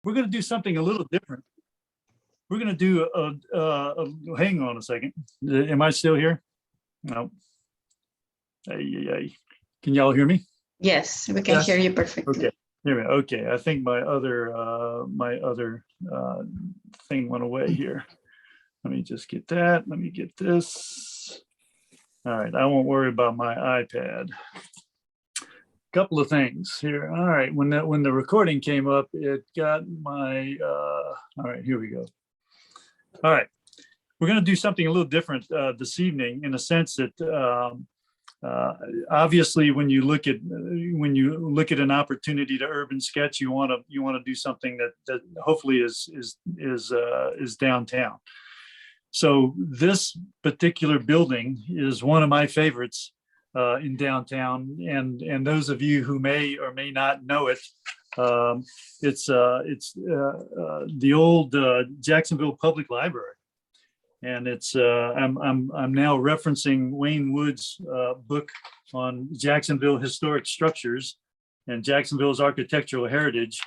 we're going to do something a little different. We're going to do hang on a second. Am I still here? No. Can y'all hear me? Yes, we can hear you perfectly. Okay. Okay. I think my other thing went away here. Let me just get that. Let me get this. All right. I won't worry about my iPad. Couple of things here. All right. When the recording came up, it got my all right, here we go. All right. We're going to do something a little different this evening, in a sense that obviously when you look at an opportunity to urban sketch, you want to do something that hopefully is downtown. So this particular building is one of my favorites in downtown, and those of you who may or may not know it, it's the old Jacksonville Public Library, and it's I'm now referencing Wayne Wood's book on Jacksonville historic structures and Jacksonville's architectural heritage,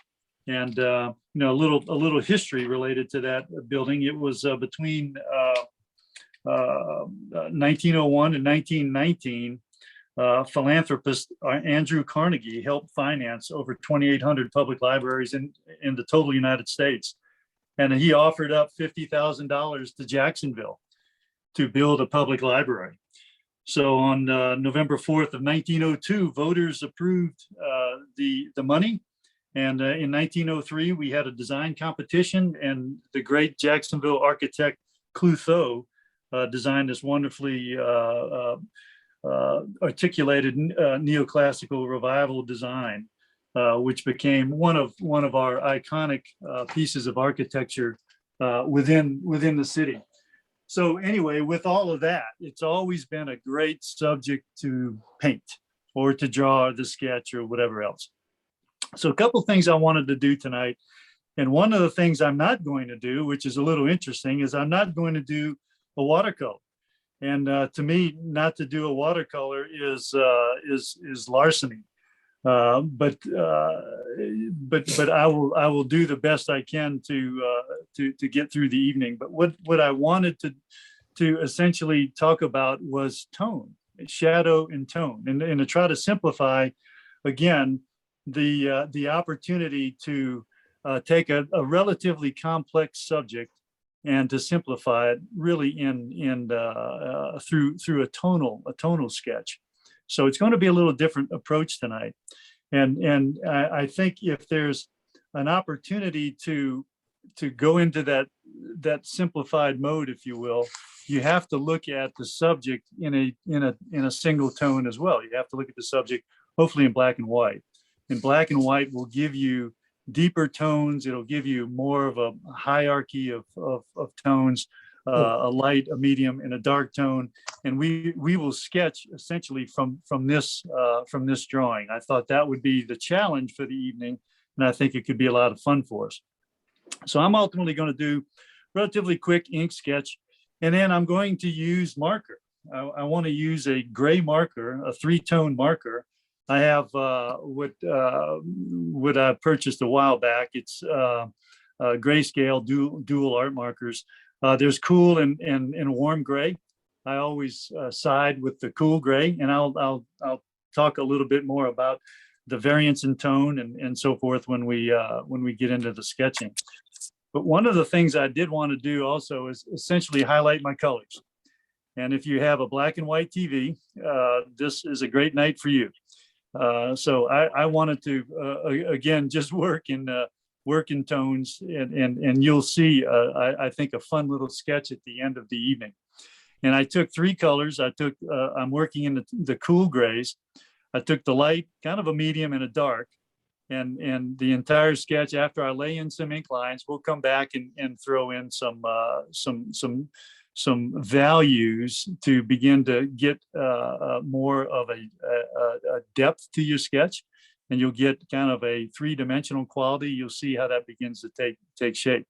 and a little history related to that building. It was between 1901 and 1919. Philanthropist Andrew Carnegie helped finance over 2,800 public libraries in the total United States. And he offered up $50,000 to Jacksonville to build a public library. So on November 4th of 1902, voters approved the money. And in 1903, we had a design competition, and the great Jacksonville architect Clouthier designed this wonderfully articulated neoclassical revival design, which became one of our iconic pieces of architecture within the city. So anyway, with all of that, it's always been a great subject to paint or to draw or the sketch or whatever else. So a couple of things I wanted to do tonight. And one of the things I'm not going to do, which is a little interesting, is I'm not going to do a watercolor. And to me, not to do a watercolor is larceny. But I will do the best I can to get through the evening. But what I wanted to essentially talk about was tone, shadow, and tone, and to try to simplify again the opportunity to take a relatively complex subject and to simplify it really through a tonal sketch. So it's going to be a little different approach tonight. And I think if there's an opportunity to go into that simplified mode, if you will, you have to look at the subject in a single tone as well. You have to look at the subject hopefully in black and white. And black and white will give you deeper tones. It'll give you more of a hierarchy of tones, a light, a medium, and a dark tone. And we will sketch essentially from this drawing. I thought that would be the challenge for the evening, and I think it could be a lot of fun for us. So I'm ultimately going to do relatively quick ink sketch, and then I'm going to use marker. I want to use a gray marker, a 3-tone marker. I have what I purchased a while back. It's grayscale dual art markers. There's cool and warm gray. I always side with the cool gray, and I'll talk a little bit more about the variance in tone and so forth when we get into the sketching. But one of the things I did want to do also is essentially highlight my colors. And if you have a black and white TV, this is a great night for you. So I wanted to again just work in tones, and you'll see I think a fun little sketch at the end of the evening. And I took 3 colors. I'm working in the cool grays. I took the light, kind of a medium, and a dark, and the entire sketch. After I lay in some ink lines, we'll come back and throw in some values to begin to get more of a depth to your sketch, and you'll get kind of a 3-dimensional quality. You'll see how that begins to take shape.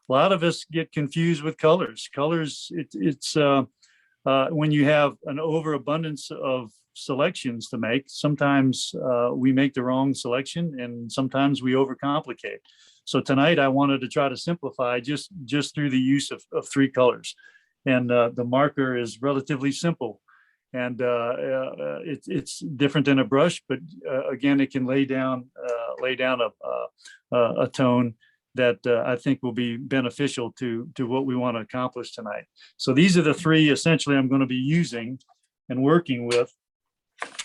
A lot of us get confused with colors. Colors, it's when you have an overabundance of selections to make, sometimes we make the wrong selection, and sometimes we overcomplicate. So tonight I wanted to try to simplify just through the use of three colors. And the marker is relatively simple. And it's different than a brush, but again, it can lay down a tone that I think will be beneficial to what we want to accomplish tonight. So these are the three essentially I'm going to be using and working with.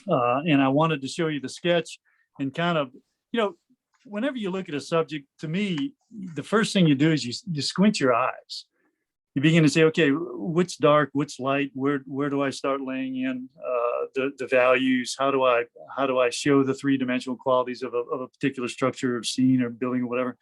And I wanted to show you the sketch and kind of, whenever you look at a subject, to me, the first thing you do is you squint your eyes. You begin to say, okay, what's dark, what's light, where do I start laying in the values? How do I show the three-dimensional qualities of a particular structure or scene or building or whatever?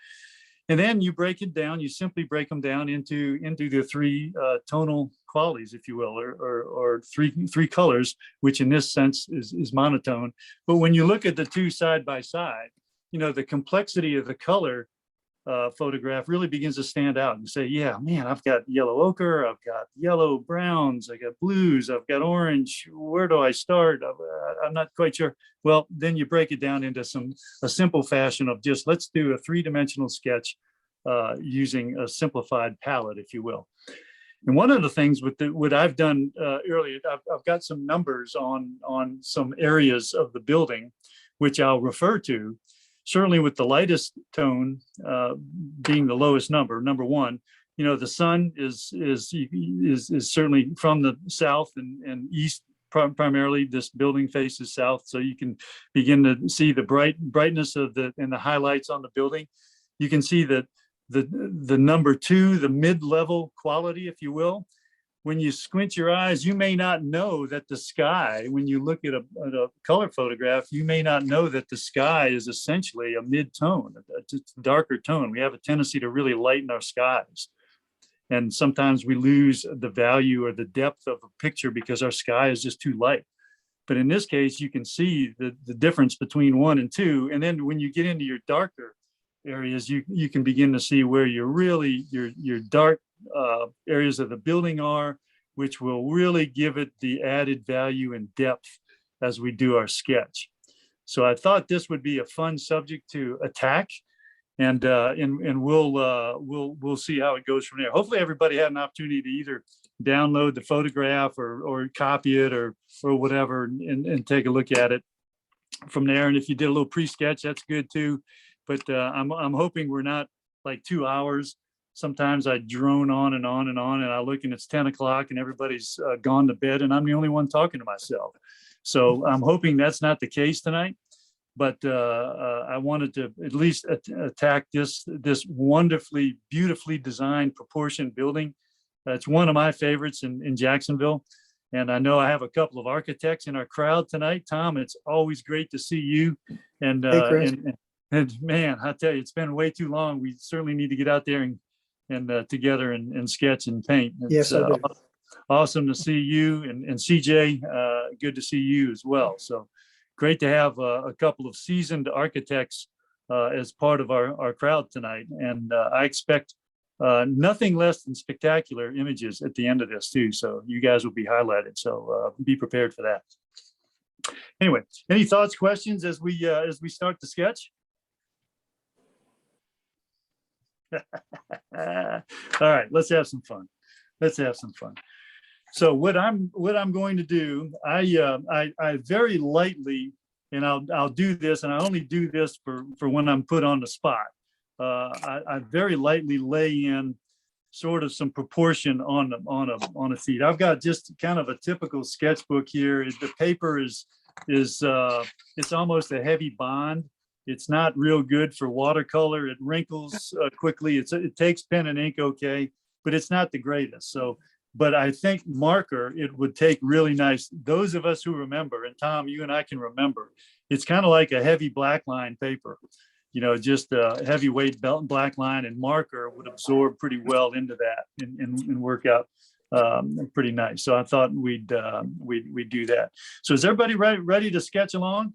And then you break it down, you simply break them down into the three tonal qualities, if you will, or three colors, which in this sense is monotone. But when you look at the two side by side, the complexity of the color photograph really begins to stand out and say, yeah, man, I've got yellow ochre, I've got yellow browns, I got blues, I've got orange. Where do I start? I'm not quite sure. Well, then you break it down into a simple fashion of just let's do a three-dimensional sketch using a simplified palette, if you will. And one of the things with what I've done earlier, I've got some numbers on some areas of the building, which I'll refer to. Certainly with the lightest tone being the lowest number one, the sun is certainly from the south and east. Primarily, this building faces south, so you can begin to see the brightness of and the highlights on the building. You can see that the number two, the mid-level quality, if you will. When you squint your eyes, you may not know that the sky, when you look at a color photograph, you may not know that the sky is essentially a mid-tone, a darker tone. We have a tendency to really lighten our skies. And sometimes we lose the value or the depth of a picture because our sky is just too light. But in this case, you can see the difference between one and two. And then when you get into your darker areas, you can begin to see where your dark areas of the building are, which will really give it the added value and depth as we do our sketch. So I thought this would be a fun subject to attack, and we'll see how it goes from there. Hopefully everybody had an opportunity to either download the photograph or copy it or whatever and take a look at it from there. And if you did a little pre-sketch, that's good too. But I'm hoping we're not like 2 hours. Sometimes I drone on and on and on, and I look and it's 10 o'clock and everybody's gone to bed and I'm the only one talking to myself. So I'm hoping that's not the case tonight. But I wanted to at least attack this wonderfully, beautifully designed, proportioned building. It's one of my favorites in Jacksonville. And I know I have a couple of architects in our crowd tonight. Tom, it's always great to see you. And man, I tell you, it's been way too long. We certainly need to get out there and together and sketch and paint. It's, yes, I do. Awesome to see you and CJ. Good to see you as well. So great to have a couple of seasoned architects as part of our crowd tonight. And I expect nothing less than spectacular images at the end of this too. So you guys will be highlighted. So be prepared for that. Anyway, any thoughts, questions as we start the sketch? All right, let's have some fun. So what I'm going to do, I very lightly, and I'll do this, and I only do this for when I'm put on the spot. I very lightly lay in sort of some proportion on a feed. I've got just kind of a typical sketchbook here. The paper is it's almost a heavy bond. It's not real good for watercolor. It wrinkles quickly. It takes pen and ink okay, but it's not the greatest. So, but I think marker, it would take really nice. Those of us who remember, and Tom, you and I can remember, it's kind of like a heavy black line paper, just a heavyweight black line, and marker would absorb pretty well into that and work out pretty nice. So I thought we'd do that. So is everybody ready to sketch along?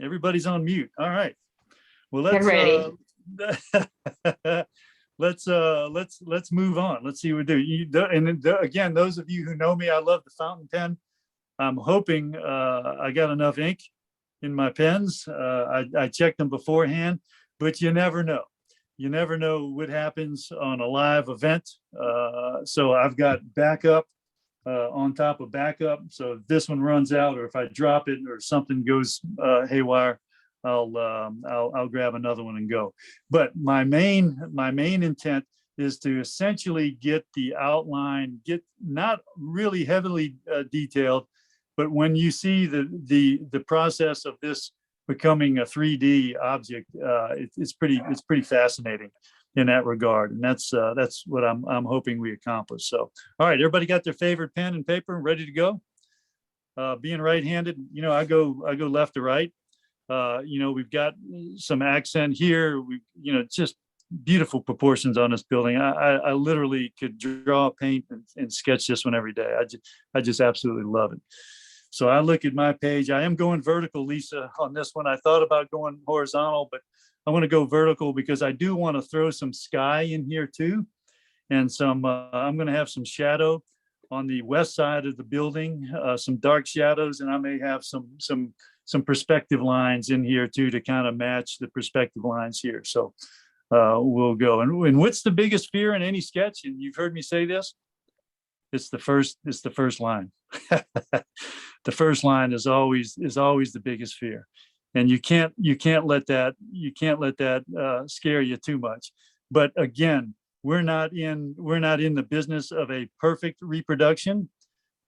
Everybody's on mute. All right. Well, let's let's move on. Let's see what we do. And again, those of you who know me, I love the fountain pen. I'm hoping I got enough ink in my pens. I checked them beforehand, but you never know. You never know what happens on a live event. So I've got backup on top of backup. So if this one runs out, or if I drop it, or something goes haywire, I'll grab another one and go. But my main intent is to essentially get the outline, get not really heavily detailed, but when you see the process of this becoming a 3D object, it's pretty fascinating in that regard, and that's what I'm hoping we accomplish. So, all right, everybody got their favorite pen and paper ready to go? Being right-handed, I go left to right. We've got some accent here. We, just beautiful proportions on this building. I literally could draw, paint, and sketch this one every day. I just absolutely love it. So I look at my page. I am going vertical, Lisa, on this one. I thought about going horizontal, but I want to go vertical because I do want to throw some sky in here too. And some, I'm going to have some shadow on the west side of the building, some dark shadows, and I may have some perspective lines in here too to kind of match the perspective lines here. So we'll go. And what's the biggest fear in any sketch? And you've heard me say this. It's the first line. The first line is always the biggest fear, and you can't let that scare you too much. But again, we're not in the business of a perfect reproduction,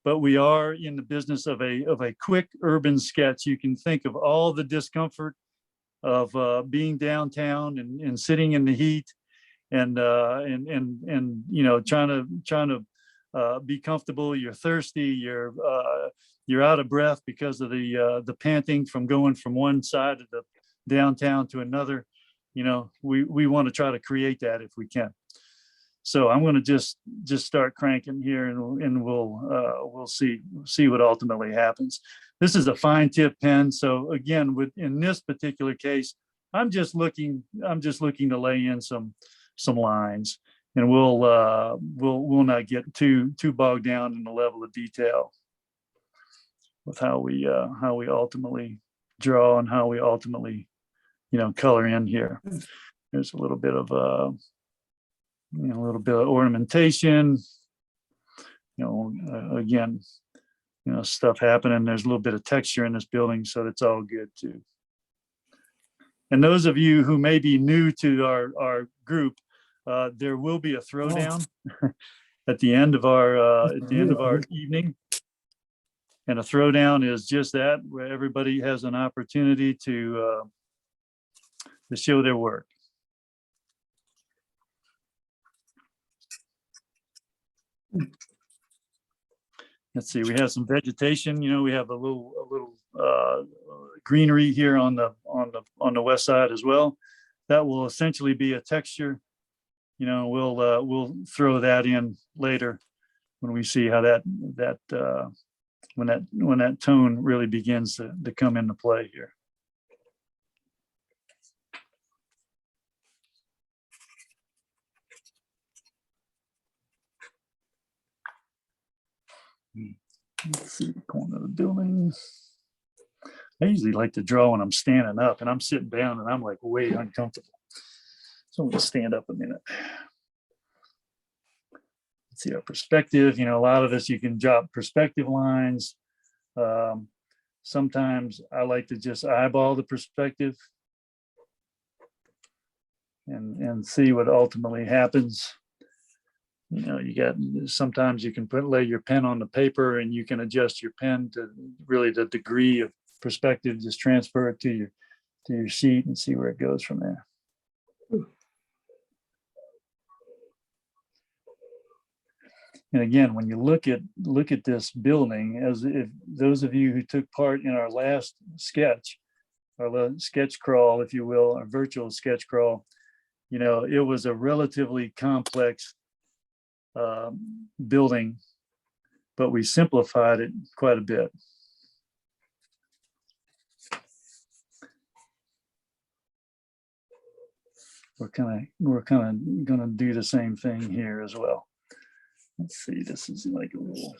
but we are in the business of a quick urban sketch. You can think of all the discomfort of being downtown and sitting in the heat and trying to be comfortable. You're thirsty. You're out of breath because of the panting from going from one side of the downtown to another. We want to try to create that if we can. So I'm going to just start cranking here, and we'll see what ultimately happens. This is a fine tip pen. So again, in this particular case, I'm just looking to lay in some lines, and we'll not get too bogged down in the level of detail with how we ultimately draw and how we ultimately color in here. There's a little bit of ornamentation, again, stuff happening. There's a little bit of texture in this building, so that's all good too. And those of you who may be new to our group, there will be a throwdown at the end of our evening. And a throwdown is just that, where everybody has an opportunity to show their work. Let's see, we have some vegetation. We have a little greenery here on the west side as well. That will essentially be a texture. We'll throw that in later when we see how when that tone really begins to come into play here. Let's see the corner of the building. I usually like to draw when I'm standing up, and I'm sitting down and I'm like way uncomfortable. So I'm gonna stand up a minute. Let's see our perspective. A lot of this you can drop perspective lines. Sometimes I like to just eyeball the perspective and see what ultimately happens. Sometimes you can lay your pen on the paper, and you can adjust your pen to really the degree of perspective. Just transfer it to your sheet and see where it goes from there. And again, when you look at this building, as if those of you who took part in our last sketch, our sketch crawl, if you will, our virtual sketch crawl, it was a relatively complex building, but we simplified it quite a bit. We're kind of going to do the same thing here as well. Let's see, this is like a little.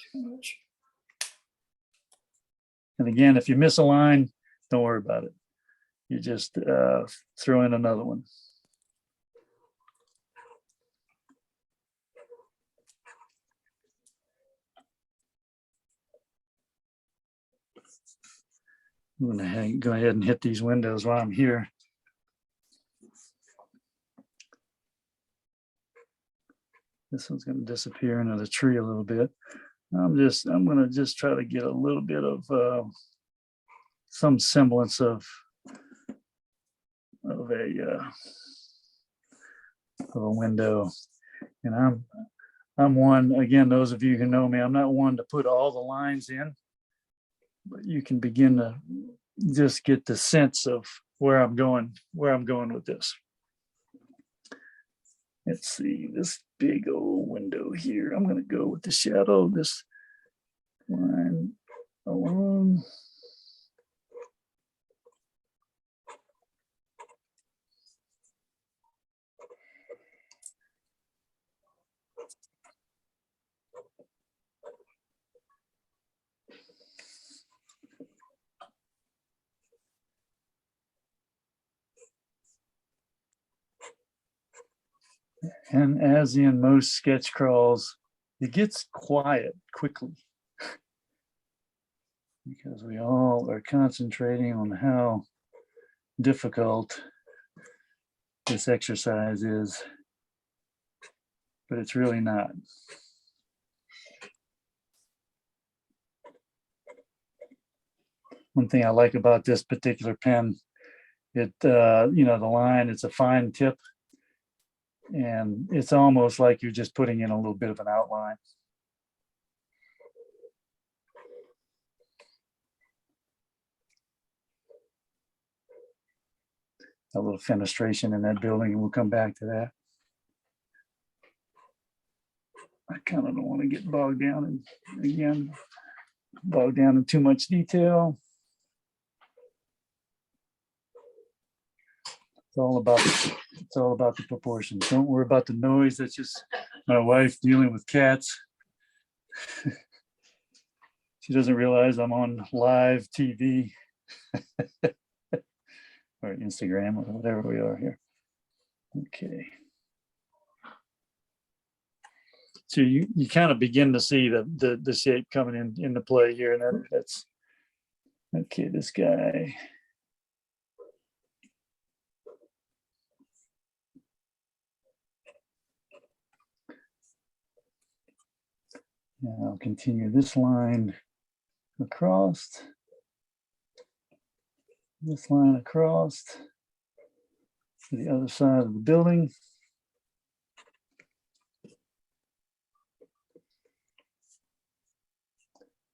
And again, if you miss a line, Don't worry about it. You just throw in another one. I'm gonna go ahead and hit these windows while I'm here. This one's going to disappear into the tree a little bit. I'm going to just try to get a little bit of some semblance of a window. And I'm one, again, those of you who know me, I'm not one to put all the lines in, but you can begin to just get the sense of where I'm going with this. Let's see, this big old window here. I'm going to go with the shadow of this line along. And as in most sketch crawls, it gets quiet quickly because we all are concentrating on how difficult this exercise is, but it's really not. One thing I like about this particular pen, the line, it's a fine tip. And it's almost like you're just putting in a little bit of an outline. A little fenestration in that building, and we'll come back to that. I kind of don't want to get bogged down in too much detail. It's all about the proportions. Don't worry about the noise. That's just my wife dealing with cats. She doesn't realize I'm on live TV or Instagram or whatever we are here. Okay. So you kind of begin to see the shape coming into play here, and that's okay. This guy. Now I'll continue this line across, this line across to the other side of the building.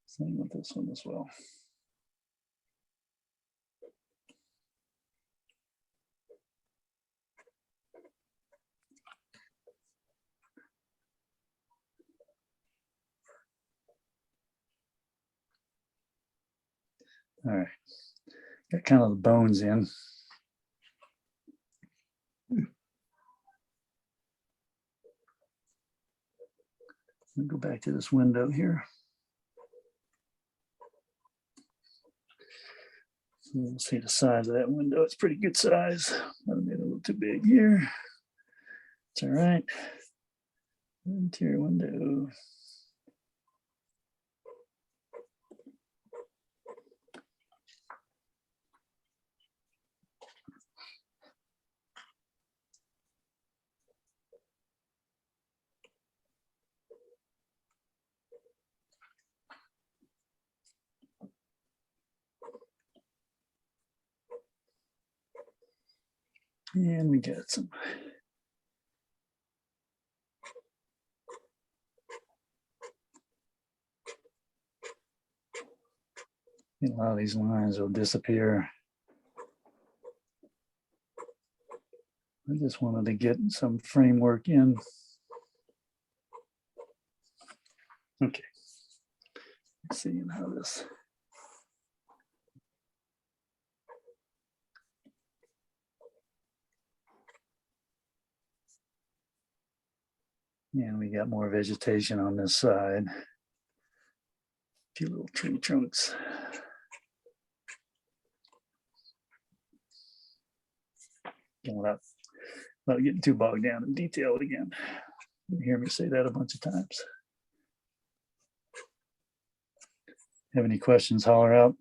Same with this one as well. All right, got kind of the bones in. Let me go back to this window here. So we'll see the size of that window. It's pretty good size. Might have made it a little too big here. It's all right. Interior window. And we got some a lot of these lines will disappear. I just wanted to get some framework in. Okay. Let's see how this. And we got more vegetation on this side. A few little tree trunks. without getting too bogged down in detail again. You hear me say that a bunch of times. Have any questions, holler out.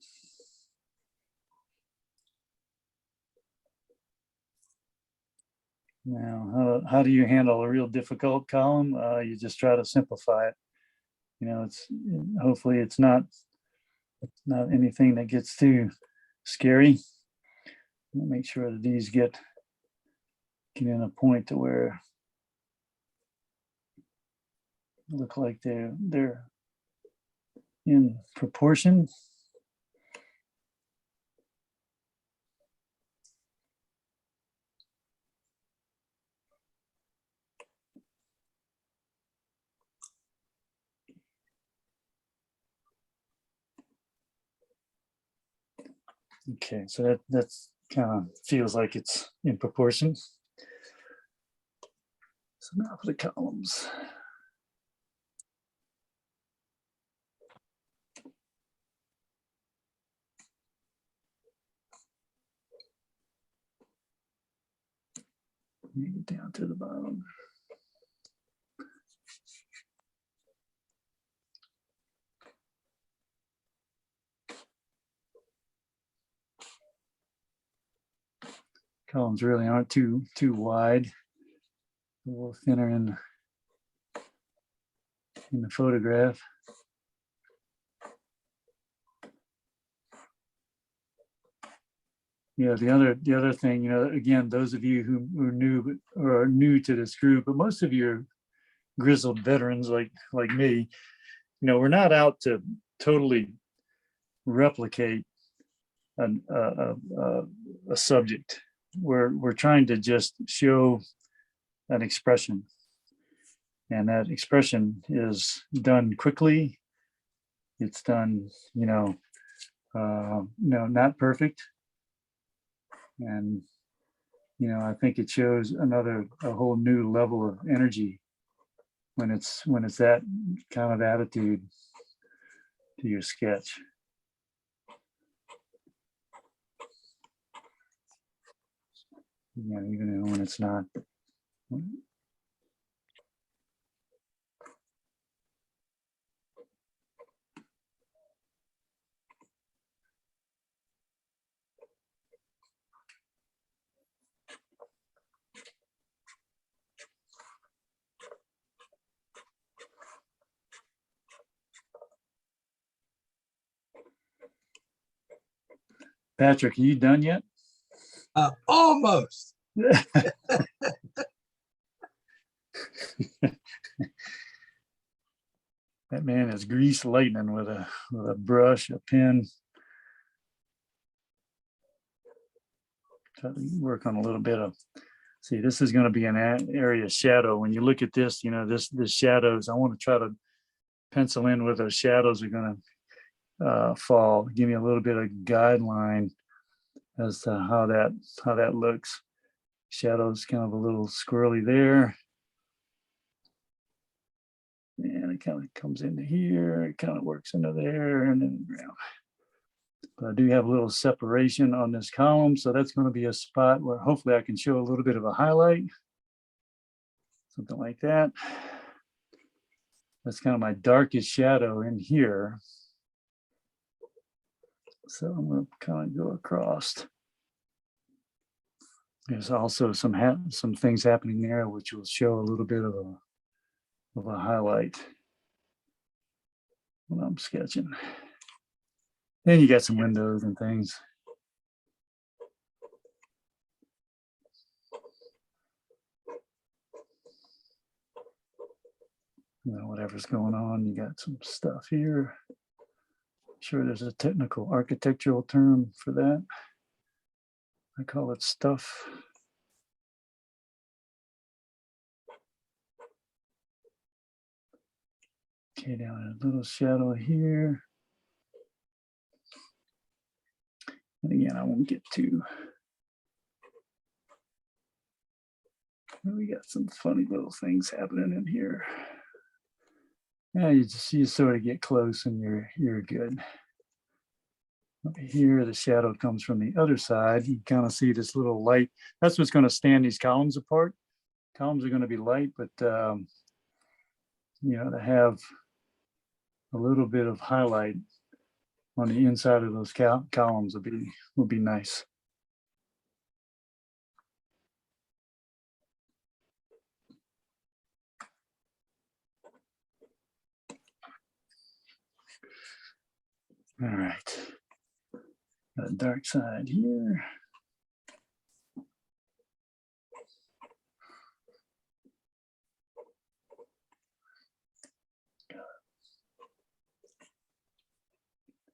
Now, how do you handle a real difficult column? You just try to simplify it. You know, hopefully it's not anything that gets too scary. Make sure that these get in a point to where look like they're in proportion. Okay, so that's kind of feels like it's in proportion. So now for the columns. Get down to the bottom. Columns really aren't too wide. A little thinner in the photograph. Yeah, the other thing, you know, again, those of you who are new to this group, but most of you are grizzled veterans like me. You know, we're not out to totally replicate a subject. We're trying to just show an expression, and that expression is done quickly. It's done, you know, not perfect, and you know, I think it shows a whole new level of energy when it's that kind of attitude to your sketch. Yeah, even when it's not. Patrick, are you done yet? Almost. That man is grease lightning with a brush, a pen. Try to work on a little bit of. See, this is going to be an area of shadow. When you look at this, you know, this shadows. I want to try to pencil in where those shadows are going to fall. Give me a little bit of guideline as to how that looks. Shadows kind of a little squirrely there. And it kind of comes into here, it kind of works into there, and then around. But I do have a little separation on this column, so that's going to be a spot where hopefully I can show a little bit of a highlight. Something like that. That's kind of my darkest shadow in here. So I'm going to kind of go across. There's also some things happening there which will show a little bit of a highlight when I'm sketching. Then you got some windows and things. You know, whatever's going on, you got some stuff here. Sure, there's a technical architectural term for that. I call it stuff. Okay, down a little shadow here. And again, I won't get too. We got some funny little things happening in here. Yeah, you sort of get close and you're good. Over here, the shadow comes from the other side. You kind of see this little light. That's what's going to stand these columns apart. Columns are going to be light, but to have a little bit of highlight on the inside of those columns will be nice. All right. Got a dark side here.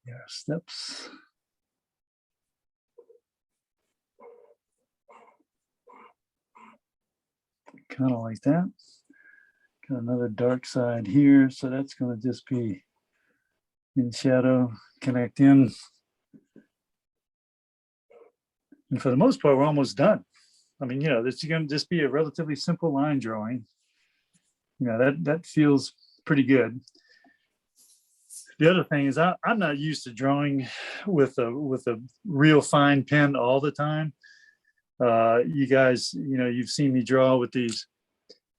There are steps. Kind of like that. Got another dark side here, so that's going to just be in shadow, connect in. And for the most part, we're almost done. I mean, this is going to just be a relatively simple line drawing. That feels pretty good. The other thing is I'm not used to drawing with a real fine pen all the time. You guys, you've seen me draw with these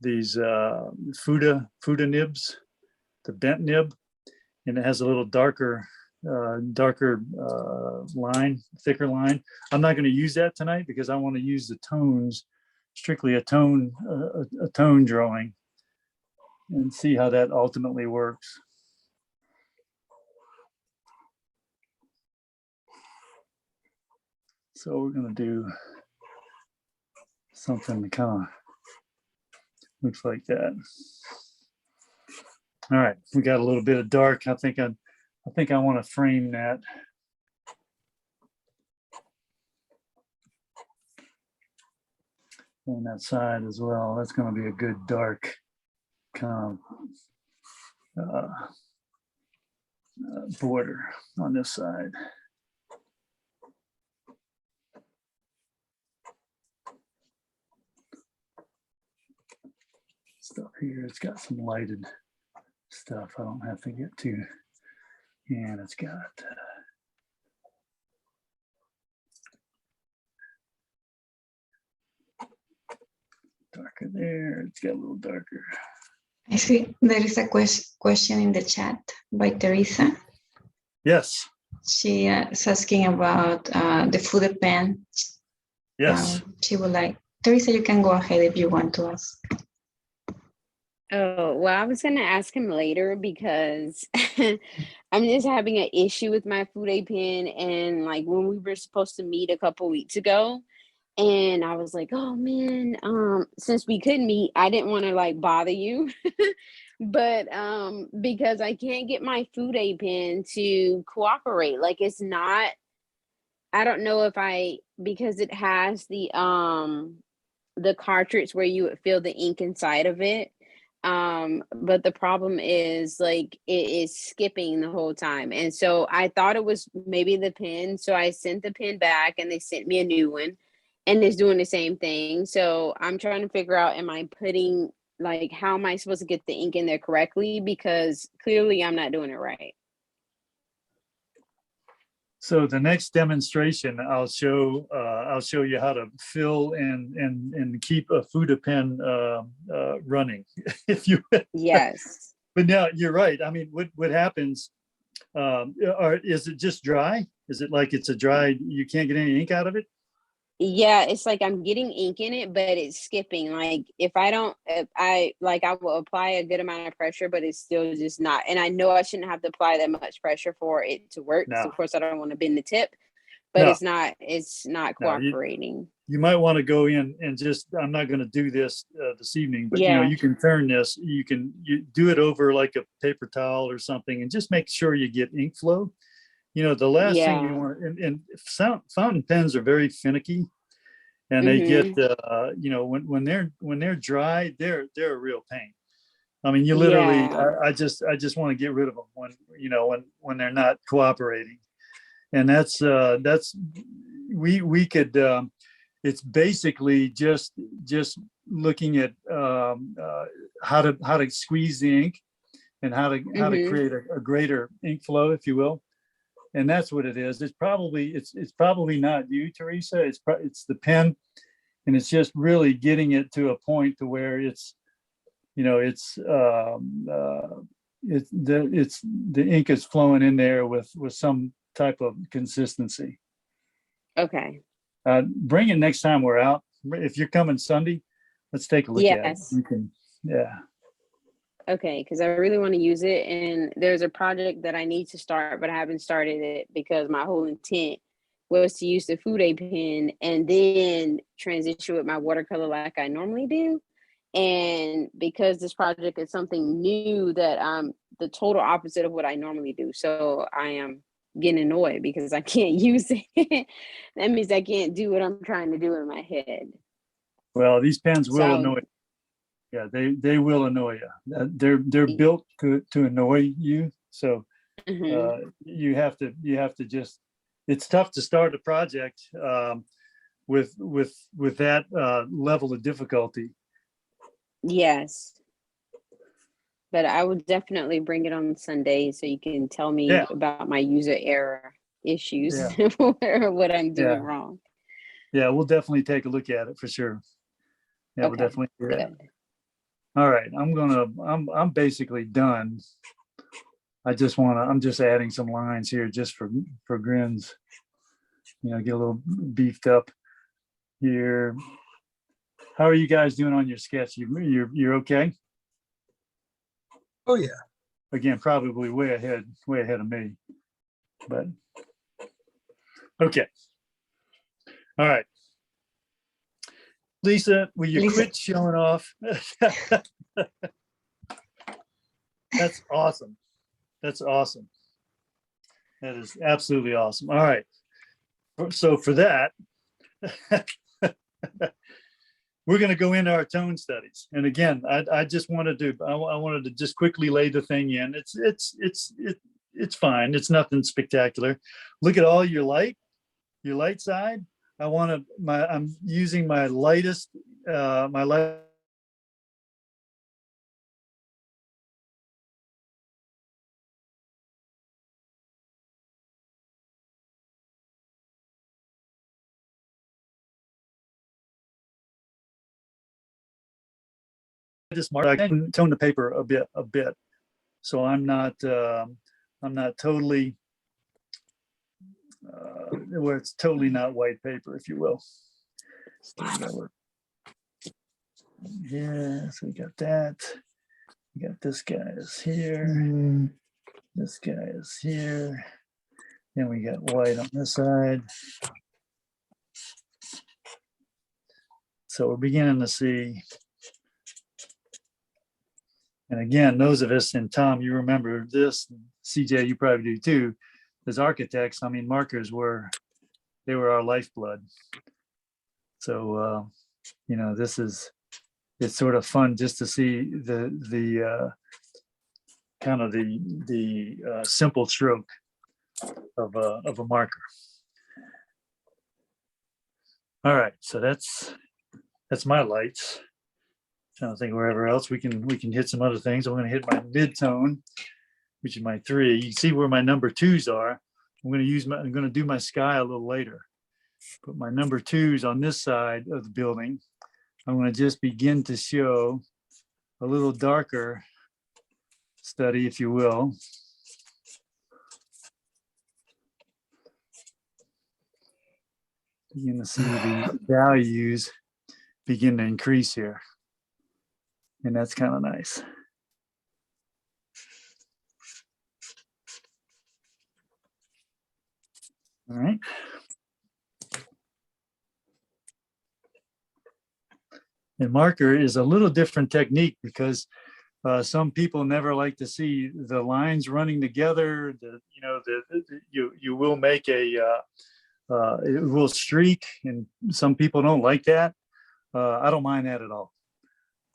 Fuda nibs, the bent nib, and it has a little darker line, thicker line. I'm not going to use that tonight because I want to use the tones, strictly a tone drawing, and see how that ultimately works. So we're going to do something that kind of looks like that. All right, we got a little bit of dark. I think I want to frame that. On that side as well. That's going to be a good dark kind of border on this side. Stuff here, it's got some lighted stuff I don't have to get to, and it's got darker there. It's got a little darker. I see there is a question in the chat by Teresa. Yes. She is asking about the Fuda pen. Yes. She would like, Teresa, you can go ahead if you want to ask. Oh, well, I was going to ask him later because I'm just having an issue with my Fude pen. And like when we were supposed to meet a couple weeks ago, and I was like, oh man, since we couldn't meet, I didn't want to like bother you. But because I can't get my Fude pen to cooperate. Like it's not, I don't know if because it has the cartridge where you would feel the ink inside of it. But the problem is like it is skipping the whole time. And so I thought it was maybe the pen. So I sent the pen back and they sent me a new one and it's doing the same thing. So I'm trying to figure out, am I putting like, how am I supposed to get the ink in there correctly? Because clearly I'm not doing it right. So the next demonstration, I'll show you how to fill and keep a Fuda pen running, if you. Yes. But now you're right. I mean, what happens? Is it just dry? Is it like it's a dry? You can't get any ink out of it? Yeah, it's like I'm getting ink in it, but it's skipping. Like if I will apply a good amount of pressure, but it's still just not. And I know I shouldn't have to apply that much pressure for it to work. No. So of course I don't want to bend the tip, but No. it's not cooperating. You might want to go in and just, I'm not going to do this this evening, but Yeah. you can turn this, you do it over like a paper towel or something and just make sure you get ink flow. The last thing you want, and fountain pens are very finicky, and they get, when they're dry, they're a real pain. I mean, you literally, I just want to get rid of them when they're not cooperating, and that's we could. It's basically just looking at how to squeeze the ink and how to create a greater ink flow, if you will. and that's what it is. It's probably not you, Teresa. It's the pen, and it's just really getting it to a point to where it's, the ink is flowing in there with some type of consistency. Okay. Bring it next time we're out. If you're coming Sunday, let's take a look at it. Yes. You can, yeah. Okay, because I really want to use it, and there's a project that I need to start, but I haven't started it because my whole intent was to use the food aid pen and then transition with my watercolor like I normally do. And because this project is something new, that I'm the total opposite of what I normally do, so I am getting annoyed because I can't use it. That means I can't do what I'm trying to do in my head. Well, these pens will So, annoy. Yeah, they will annoy you. They're built to annoy you. So mhm. you have to just. It's tough to start a project with that level of difficulty. Yes. But I would definitely bring it on Sunday so you can tell me Yeah. about my user error issues Yeah. or what I'm doing Yeah. wrong. Yeah, we'll definitely take a look at it for sure. Yeah, we'll Okay, definitely do that. good. All right, I'm basically done. I'm just adding some lines here just for grins. Get a little beefed up here. How are you guys doing on your sketch? You're okay? Oh yeah. Again, probably way ahead of me. But okay. All right. Lisa, will you quit showing off? That's awesome. That's awesome. That is absolutely awesome. All right. So for that, we're going to go into our tone studies. And again, I just wanted to just quickly lay the thing in. It's fine. It's nothing spectacular. Look at all your light side. I'm using my lightest, I can tone the paper a bit. So I'm not totally, where it's totally not white paper, if you will. Yeah, so we got that. We got this guy is here. This guy is here. Then we got white on this side. So we're beginning to see. And again, those of us, and Tom, you remember this, CJ, you probably do too, as architects, markers were our lifeblood. So, it's sort of fun just to see the kind of the simple stroke of a marker. All right, so that's my lights. Trying to think wherever else we can hit some other things. I'm going to hit my mid-tone, which is my 3. You can see where my number 2s are. I'm going to do my sky a little later. Put my number 2s on this side of the building. I'm going to just begin to show a little darker study, if you will. Begin to see the values begin to increase here. And that's kind of nice. All right. And marker is a little different technique because some people never like to see the lines running together. You will make it will streak, and some people don't like that. I don't mind that at all.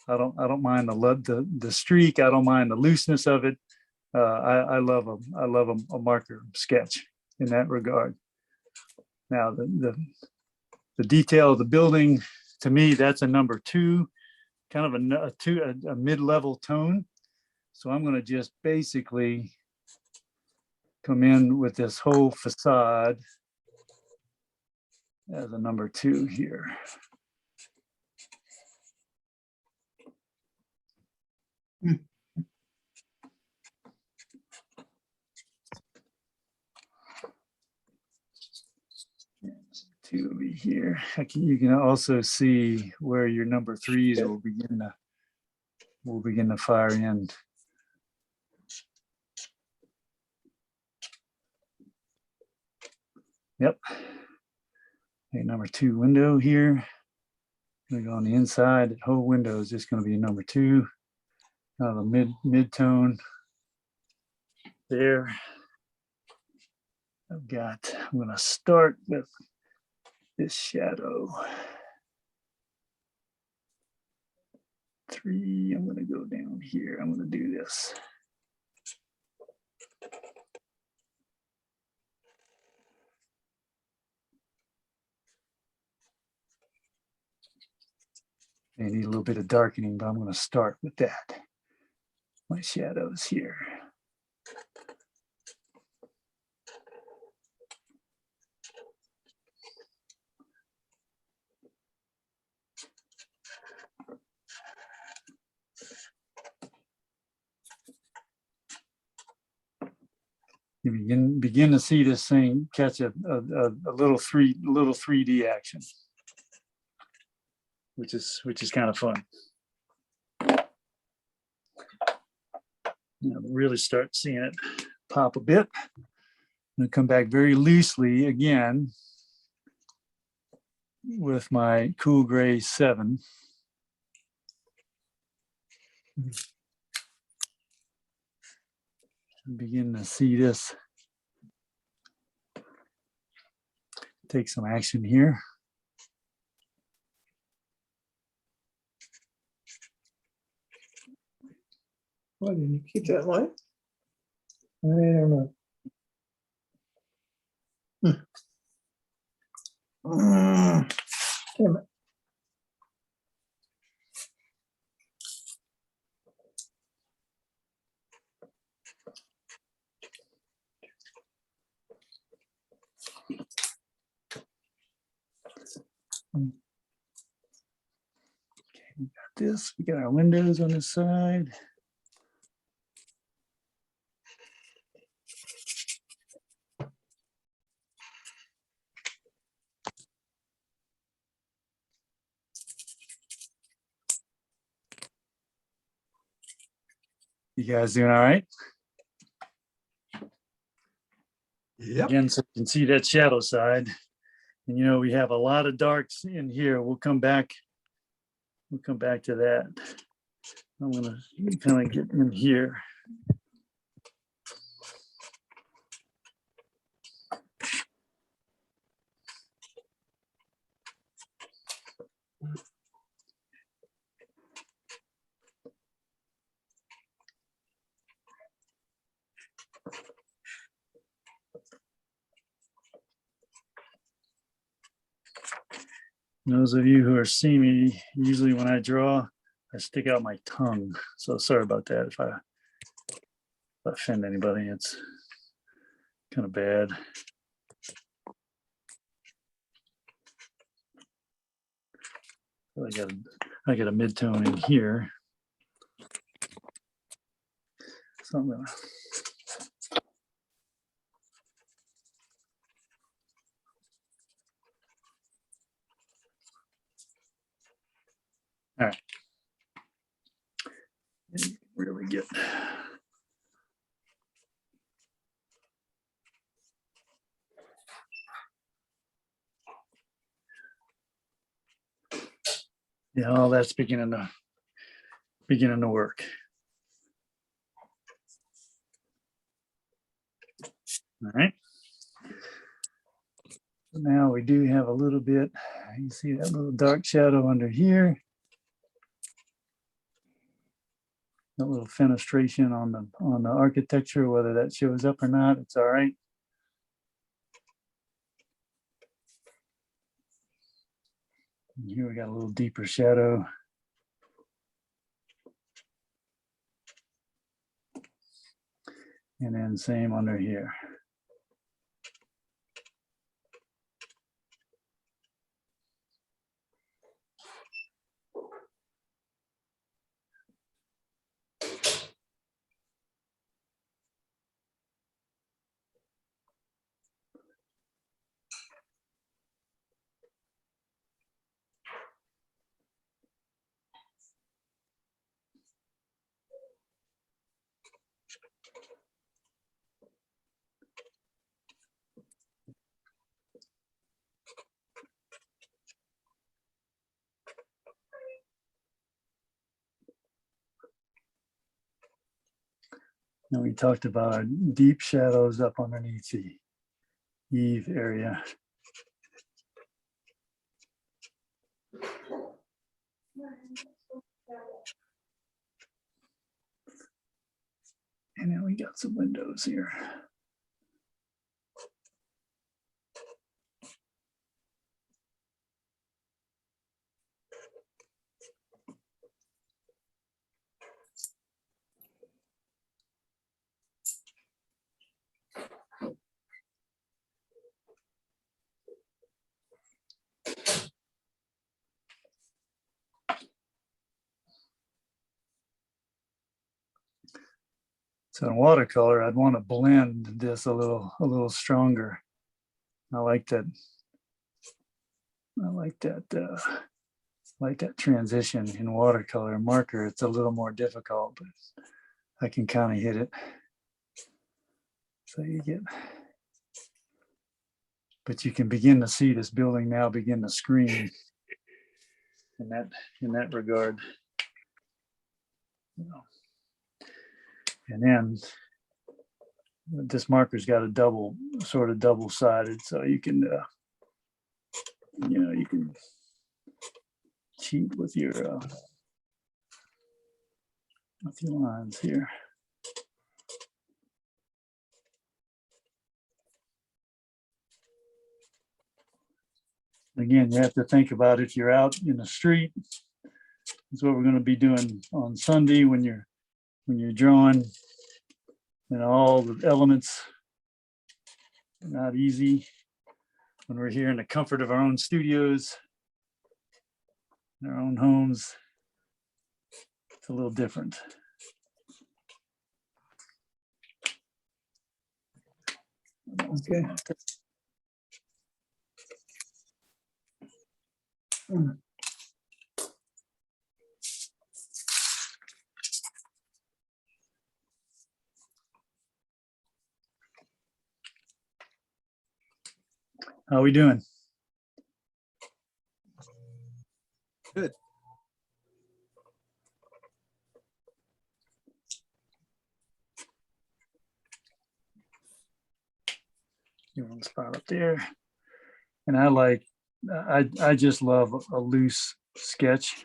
I don't mind the streak. I don't mind the looseness of it. I love a marker sketch in that regard. Now the detail of the building, to me, that's a number 2, kind of a mid-level tone. So I'm going to just basically come in with this whole facade as a number 2 here. Two over here. You can also see where your number 3s will begin to fire in. Yep. Okay, number 2 window here. Gonna go on the inside. The whole window is just going to be a number 2. Kind of a mid-tone there. I'm going to start with this shadow. 3, I'm going to go down here. I'm going to do this. I need a little bit of darkening, but I'm going to start with that. My shadows here. You begin to see this thing catch a little 3D action, which is kind of fun. Now really start seeing it pop a bit. I'm going to come back very loosely again with my cool gray 7. Begin to see this take some action here. Why didn't you keep that light? I don't know. Damn it. Okay, we got this. We got our windows on this side. You guys doing all right? Yep. Again, so you can see that shadow side. And you know, we have a lot of darks in here. We'll come back to that. I'm gonna kind of get in here. Those of you who are seeing me, usually when I draw, I stick out my tongue. So sorry about that if I offend anybody. It's kind of bad. I got a mid-tone in here. So I'm gonna all right. Really get yeah, all that's beginning to work. All right. So now we do have a little bit, you see that little dark shadow under here. That little fenestration on the architecture, whether that shows up or not, it's all right. And here we got a little deeper shadow. And then same under here. And we talked about deep shadows up underneath the eave area. And then we got some windows here. So in watercolor, I'd want to blend this a little stronger. I like that. I like that transition in watercolor. Marker, it's a little more difficult, but I can kind of hit it. So you get, but you can begin to see this building now begin to screen in that regard. You know. And then this marker's got a double-sided, so you can, you can cheat with your lines here. Again, you have to think about if you're out in the street. That's what we're going to be doing on Sunday when you're drawing. All the elements are not easy. When we're here in the comfort of our own studios, in our own homes, it's a little different. Okay. How are we doing? Good. You want to spot up there. And I just love a loose sketch.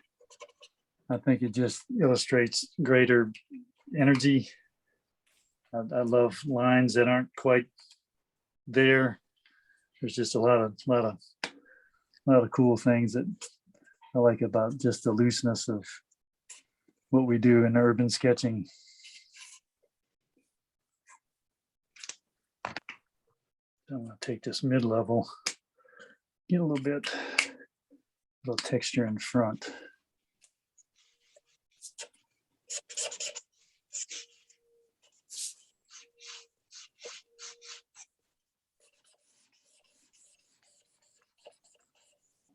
I think it just illustrates greater energy. I love lines that aren't quite there. There's just a lot of cool things that I like about just the looseness of what we do in urban sketching. I'm going to take this mid-level, get a little texture in front.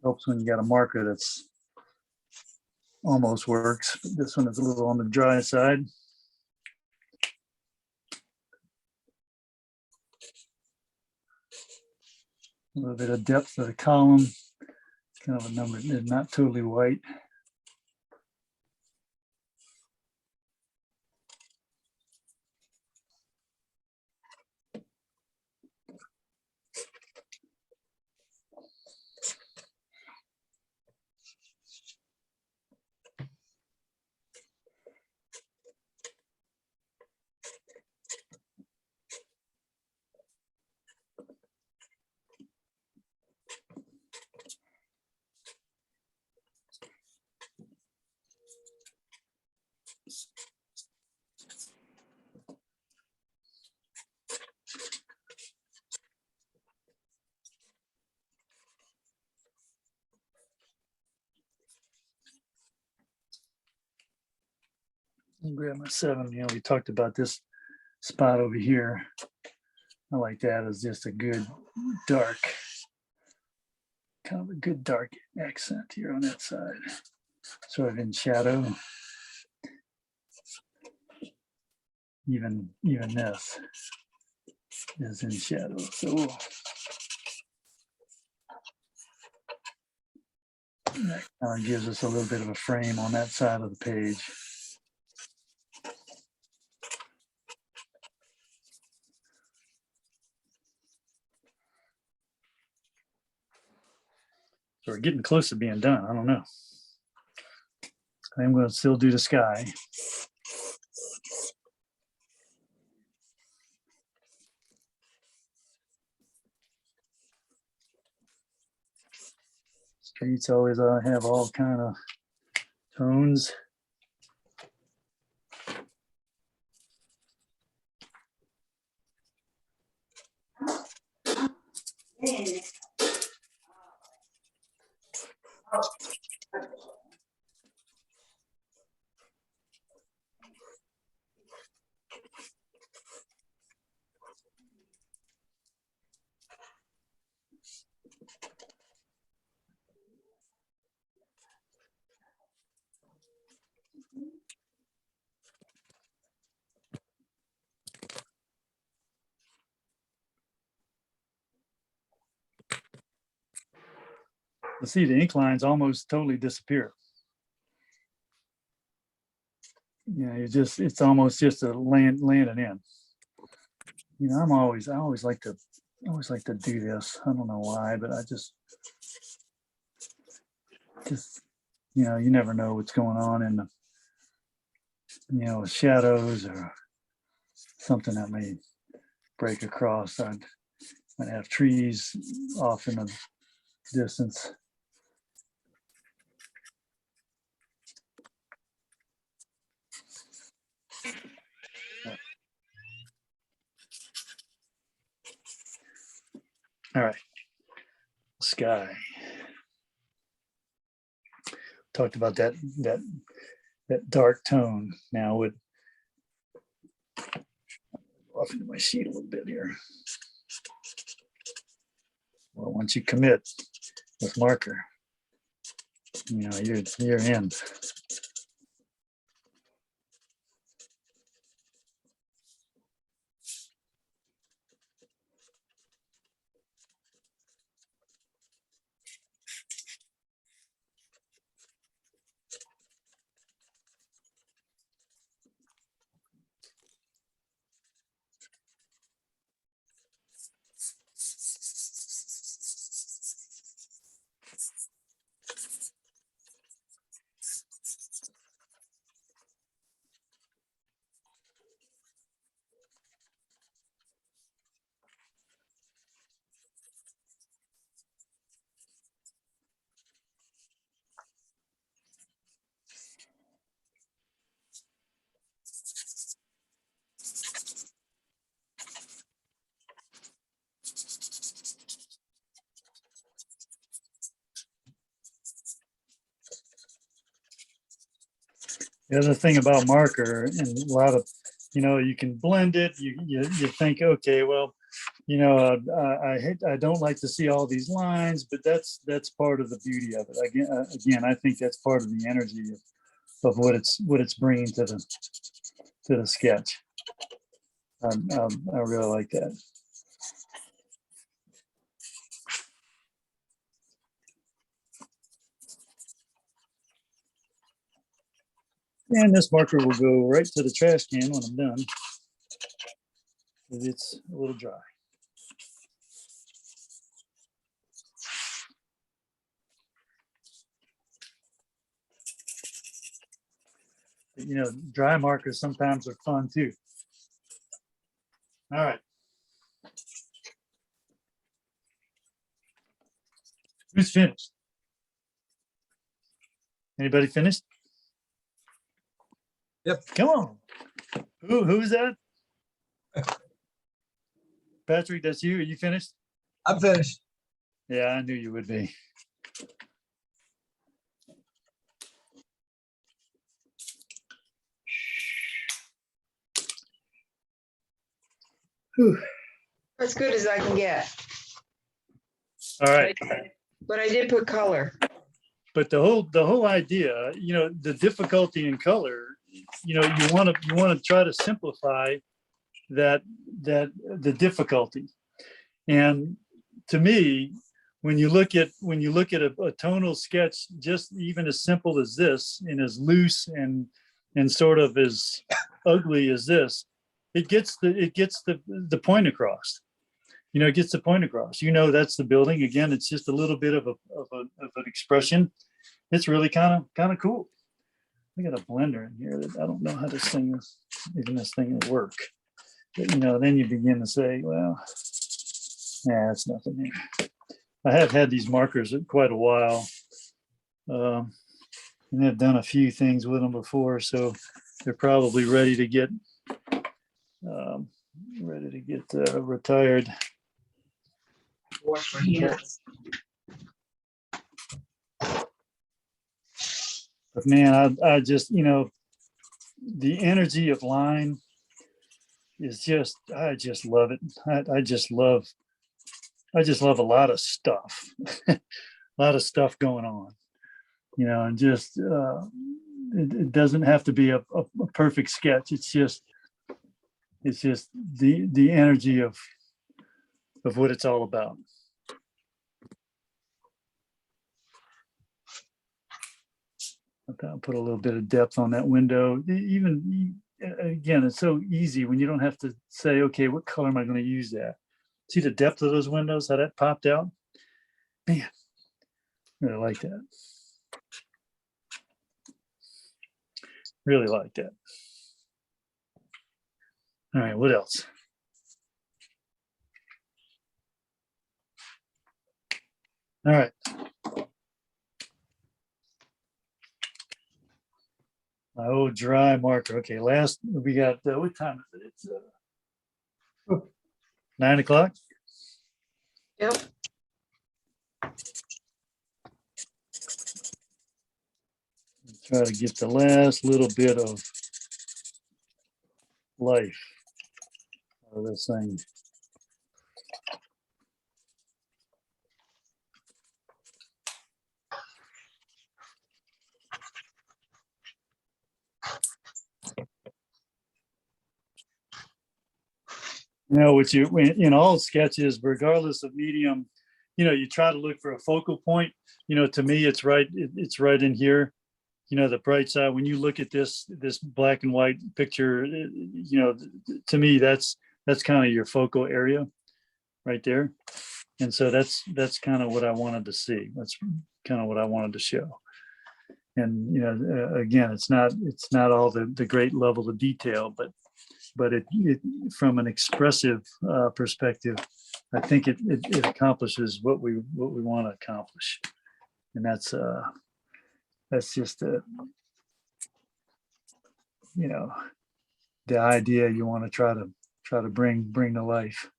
Helps when you got a marker that's almost works, but this one is a little on the dry side. A little bit of depth of the column. Kind of a number, not totally white. I'll grab my 7. We talked about this spot over here. I like that as just a good dark, kind of a good dark accent here on that side, sort of in shadow. Even this is in shadow. So that kind of gives us a little bit of a frame on that side of the page. We're getting close to being done. I don't know. I'm going to still do the sky. Streets always have all kind of tones. See, the ink lines almost totally disappear. You know, it's almost just a landing in. You know, I always like to do this. I don't know why, but I just, you know, you never know what's going on in the, you know, shadows or something that may break across. I'd have trees off in the distance. All right, sky. Talked about that dark tone. Now with off into my sheet a little bit here. Well, once you commit with marker, you know, you're in. The other thing about marker, and a lot of, you know, you can blend it. You think, okay, well, you know, I don't like to see all these lines, but that's part of the beauty of it. Again, I think that's part of the energy of what it's bringing to the sketch. I really like that. And this marker will go right to the trash can when I'm done. It's a little dry. But, you know, dry markers sometimes are fun too. All right. Who's finished? Anybody finished? Yep. Come on. Who's that? Patrick, that's you. Are you finished? I'm finished. Yeah, I knew you would be. Whew. As good as I can get, All right. but I did put color. But the whole idea, you know, the difficulty in color, you know, you want to try to simplify that the difficulty. And to me, when you look at a tonal sketch, just even as simple as this and as loose and sort of as ugly as this, it gets the point across. it gets the point across. That's the building. Again, it's just a little bit of an expression. It's really kind of cool. I got a blender in here that I don't know how this thing will work. But, then you begin to say, well, nah, it's nothing here. I have had these markers quite a while. And I've done a few things with them before, so they're probably ready to get retired. Yes. But man, I just, the energy of line is just, I just love it. I just love a lot of stuff, a lot of stuff going on, and just, it doesn't have to be a perfect sketch. It's just the energy of what it's all about. I'll put a little bit of depth on that window. Even again, it's so easy when you don't have to say, okay, what color am I going to use that? See the depth of those windows, how that popped out? Man, really like that. Really like that. All right, what else? All right. My old dry marker. Okay, last we got, what time is it? It's 9 o'clock. Yep. Try to get the last little bit of life out of this thing. In all sketches, regardless of medium, you try to look for a focal point. To me, it's right in here. The bright side, when you look at this black and white picture, to me, that's kind of your focal area right there. And so that's kind of what I wanted to see. That's kind of what I wanted to show. And, again, it's not all the great level of detail, but it from an expressive perspective, I think it accomplishes what we want to accomplish. And that's just the idea you want to try to bring to life.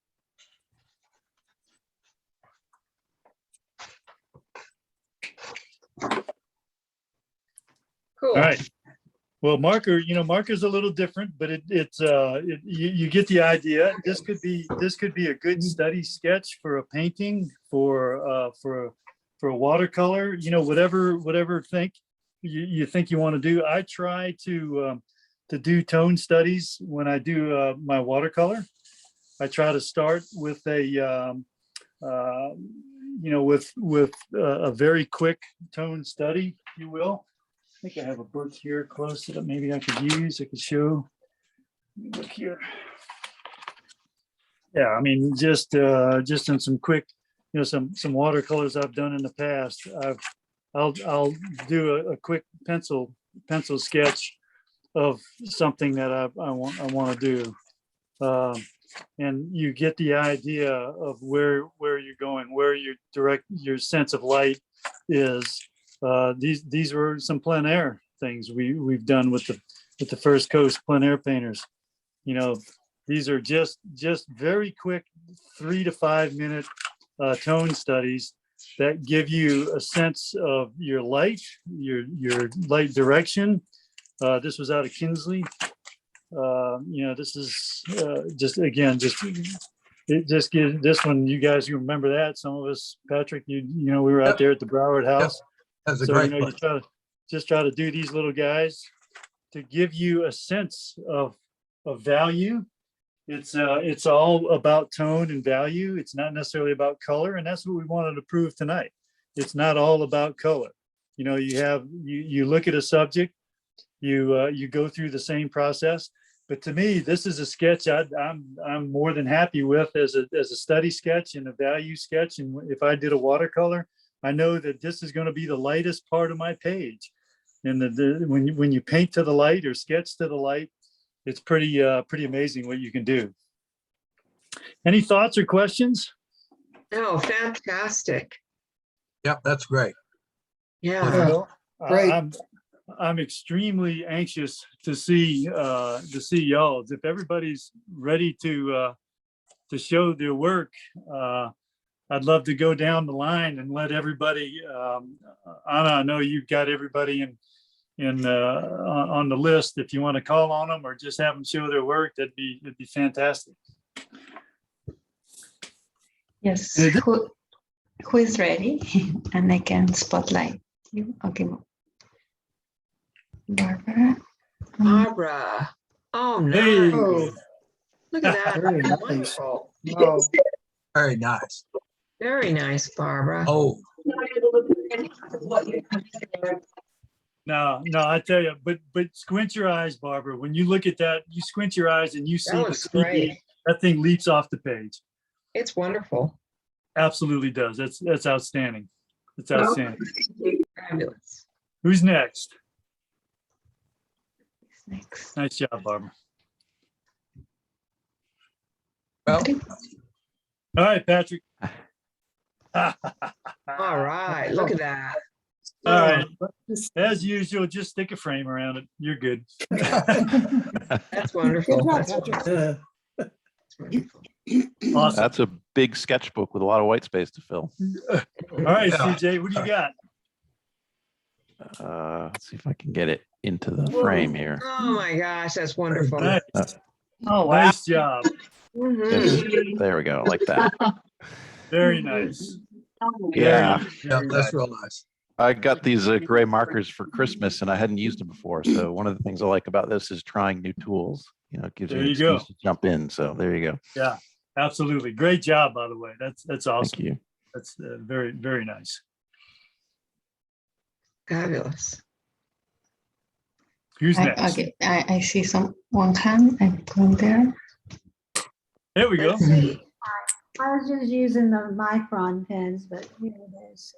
Cool. All right. Well, marker's a little different, but you get the idea. This could be a good study sketch for a painting, for a watercolor, whatever you think you want to do. I try to do tone studies when I do my watercolor. I try to start with with a very quick tone study, if you will. I think I have a book here close that maybe I could use. I could show. Look here. Yeah, I mean, just in some quick, some watercolors I've done in the past. I'll do a quick pencil sketch of something that I want to do, and you get the idea of where you're going, where your sense of light is. These were some plein air things we've done with the First Coast plein air painters. These are just very quick 3 to 5 minute tone studies that give you a sense of your light, your light direction. This was out of Kinsley. This is it just gives this one. You guys, you remember that? Some of us, Patrick, we were out there at the Broward House. That's a So great you book. try to do these little guys to give you a sense of value. It's all about tone and value. It's not necessarily about color, and that's what we wanted to prove tonight. It's not all about color. You look at a subject, you go through the same process. but to me, this is a sketch I'm more than happy with as a study sketch and a value sketch. And if I did a watercolor, I know that this is going to be the lightest part of my page. And when you paint to the light or sketch to the light, it's pretty amazing what you can do. Any thoughts or questions? Oh, fantastic. Yep, that's great. Yeah. Well, great. I'm extremely anxious to see y'all. If everybody's ready to show their work, I'd love to go down the line and let everybody. Anna, I know you've got everybody on the list. If you want to call on them or just have them show their work, it'd be fantastic. Yes. And it- Who is ready? And I can spotlight you. Okay. Barbara. Barbara. Oh, no. Hey. Oh, Look at that. very nice. Wonderful. Wow. Very nice. Very nice, Barbara. Oh, No, I tell you, but squint your eyes, Barbara. When you look at that, you squint your eyes and you see That the looks speed. great. That thing leaps off the page. It's wonderful. Absolutely does. That's outstanding. It's outstanding. Fabulous. Who's next? Next. Nice job, Barbara. well, Okay. All right, Patrick. All right. Look at that. All right. As usual, just stick a frame around it. You're good. That's wonderful. Good job, That's Patrick. wonderful. That's wonderful. Awesome. That's a big sketchbook with a lot of white space to fill. All right, Yeah. CJ, what do you got? Let's see if I can get it into the frame here. Oh my gosh, that's wonderful. Nice. Oh, wow. Nice job. Mhm. Yes, there we go, like that. Very nice. Yeah, yeah, that's real nice. I got these gray markers for Christmas and I hadn't used them before. So one of the things I like about this is trying new tools. You know, it gives you There an you go. excuse to jump in. So there you go. Yeah, absolutely. Great job, by the way. That's Thank awesome. you. That's very, very nice. Fabulous. Who's next? Okay, I see one hand. I put there. There we go. Let's see. I was just using the micron pens, but here it is.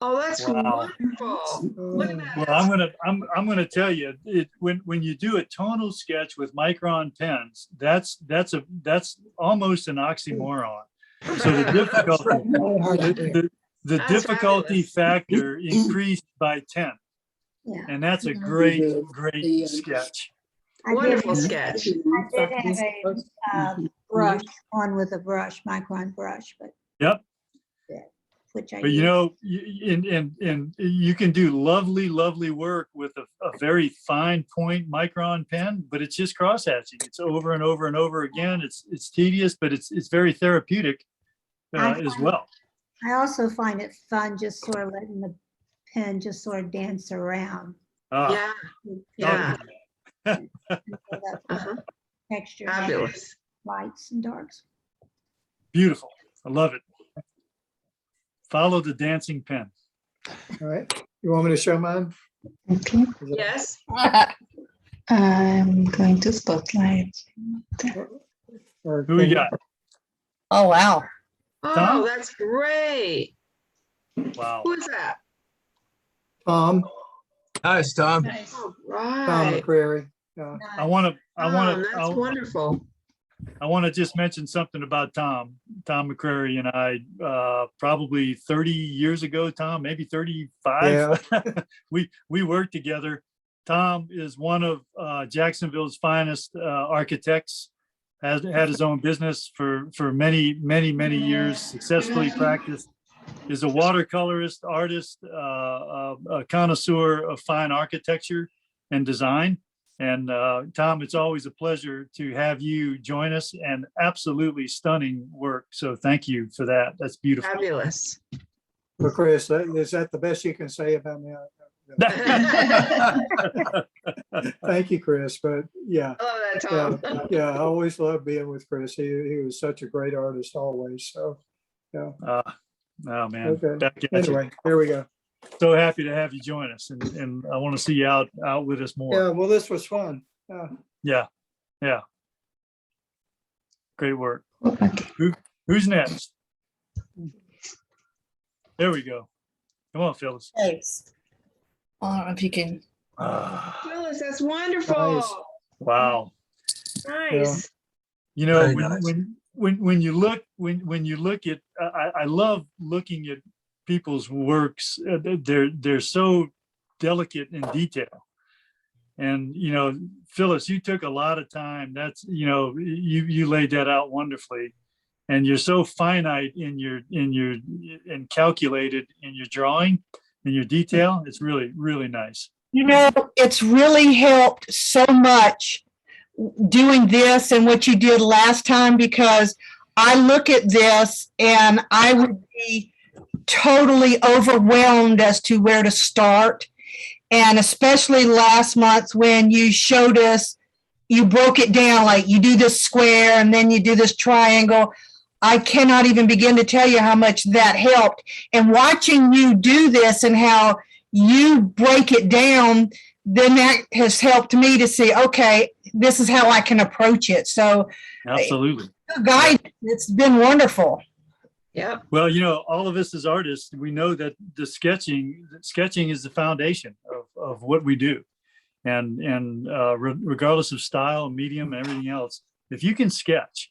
Oh, that's Wow. wonderful. Look at that. Well, I'm gonna tell you, when you do a tonal sketch with micron pens, that's almost an oxymoron. So the difficulty, the That's difficulty fabulous. factor increased by 10, Yeah. and that's a great sketch. I did Wonderful have- sketch. I did have a brush, on with a brush, micron brush, but. Yep. Yeah, which I. But you use. know, and you can do lovely work with a very fine point micron pen, but it's just cross hatching. It's over and over and over again. It's tedious, but it's very therapeutic as well. I also find it fun just sort of letting the pen just sort of dance around. Ah, Yeah, yeah. So that Uh-huh. Texture. Fabulous. Lights and darks. beautiful. I love it. Follow the dancing pen. All right. You want me to show mine? Okay. Is it- Yes. I'm going to spotlight. or Who we can- got? Oh, wow. Tom? Oh, that's great. Wow. Who is that? Tom Nice, Tom. Oh, Tom right. McCrary. Yeah. I want That's wonderful. to just mention something about Tom McCrary and I, probably 30 years ago, Tom, maybe 35. We worked together. Tom is one of Jacksonville's finest architects, has had his own business for many years, successfully practiced, is a watercolorist, artist, a connoisseur of fine architecture and design. And Tom, it's always a pleasure to have you join us, and absolutely stunning work. So thank you for that. That's beautiful. Fabulous. Well, Chris, is that the best you can say about me? Thank you, Chris. But yeah, I love that, yeah, Tom. yeah. I always loved being with Chris. He was such a great artist always. So yeah. Oh man, Okay. back at you. Anyway, here we go. So happy to have you join us, and I want to see you out with us more. Yeah. Well, this was fun. Yeah. Yeah. Great work. Okay. Who's next? There we go. Come on, Phyllis. Thanks. I don't know if you can. Phyllis, that's wonderful. Nice. Wow. Nice. You know, Very when, nice. when you look at, I love looking at people's works. They're so delicate in detail. And, you know, Phyllis, you took a lot of time. That's, you know, you laid that out wonderfully. And you're so finite and calculated in your drawing and your detail. It's really, really nice. You know, it's really helped so much doing this and what you did last time, because I look at this and I would be totally overwhelmed as to where to start. And especially last month when you showed us, you broke it down, like you do this square and then you do this triangle. I cannot even begin to tell you how much that helped. And watching you do this and how you break it down, then that has helped me to see, okay, this is how I can approach it. So Absolutely. guys, it's been wonderful. Yep. Well, you know, all of us as artists, we know that the sketching is the foundation of what we do. And regardless of style, medium, and everything else, if you can sketch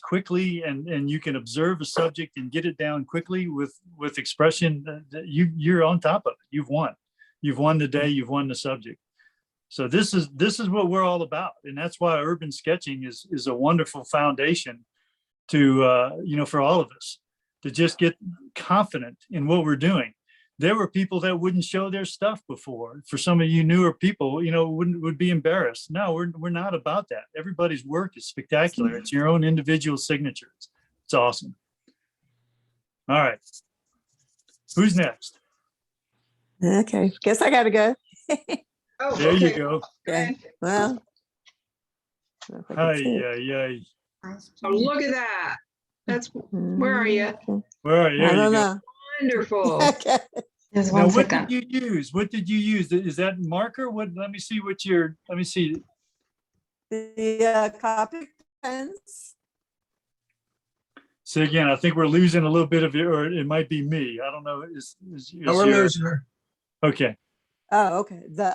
quickly and you can observe a subject and get it down quickly with expression, you're on top of it. You've won the day, you've won the subject. So this is what we're all about. And that's why urban sketching is a wonderful foundation to, you know, for all of us to just get confident in what we're doing. There were people that wouldn't show their stuff before. For some of you newer people, you know, would be embarrassed. No, we're not about that. Everybody's work is spectacular. It's your own individual signatures. It's awesome. All right. Who's next? Okay, guess I gotta go. Oh, There you okay. go. Okay, well. I don't know if I can Hi, see it. yeah. Oh, look at that. That's, where are you? Okay. Where are you? I There you don't go. know. Wonderful. Okay. Just Now, one what second. did you use? What did you use? Is that marker? Let me see let me see. The copy pens. So again, I think we're losing a little bit of it, or it might be me. I don't know. No, we're losing her. Okay. Oh, okay. The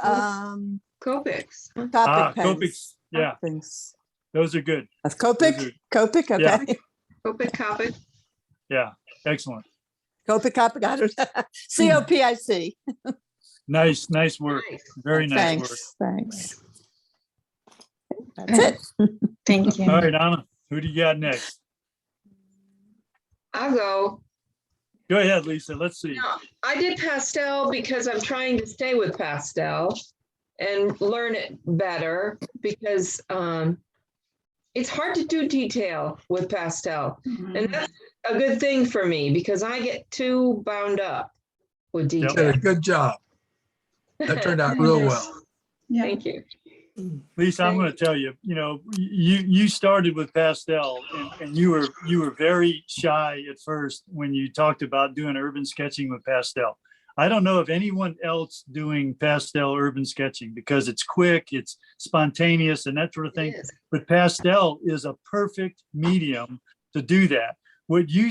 Copics. Copic pens. Copics. Yeah, Things. those are good. That's Copic. Those are- Copic. Okay. Yeah. Copic. Yeah, excellent. Copic. Copic. I don't know. COPIC. Nice work. Nice. Very nice work. Thanks. That's it. Thank you. All right, Anna, who do you got next? I'll go. Go ahead, Lisa. Let's see. Now, I did pastel because I'm trying to stay with pastel and learn it better because it's hard to do detail with pastel. And that's a good thing for me because I get too bound up with You detail. did a good job. That turned out real well. Thank you. Lisa, I'm going to tell you, you know, you started with pastel and you were very shy at first when you talked about doing urban sketching with pastel. I don't know of anyone else doing pastel urban sketching because it's quick, it's spontaneous and that sort of thing. Yes. But pastel is a perfect medium to do that. What you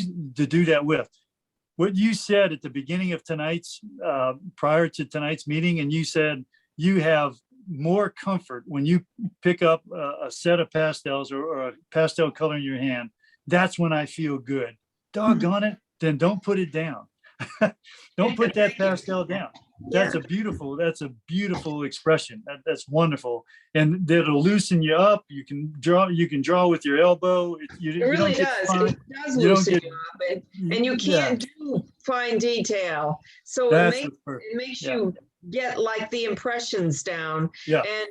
said at the beginning of tonight's, prior to tonight's meeting, and you said you have more comfort when you pick up a set of pastels or a pastel color in your hand. That's when I feel good. Doggone it, then don't put it down. Don't put that pastel down. That's a beautiful expression. That's wonderful. And that'll loosen you up. You can draw with your elbow. It really does. It does loosen you up. And you can't do fine detail. So it makes you get like the impressions down. Yeah. And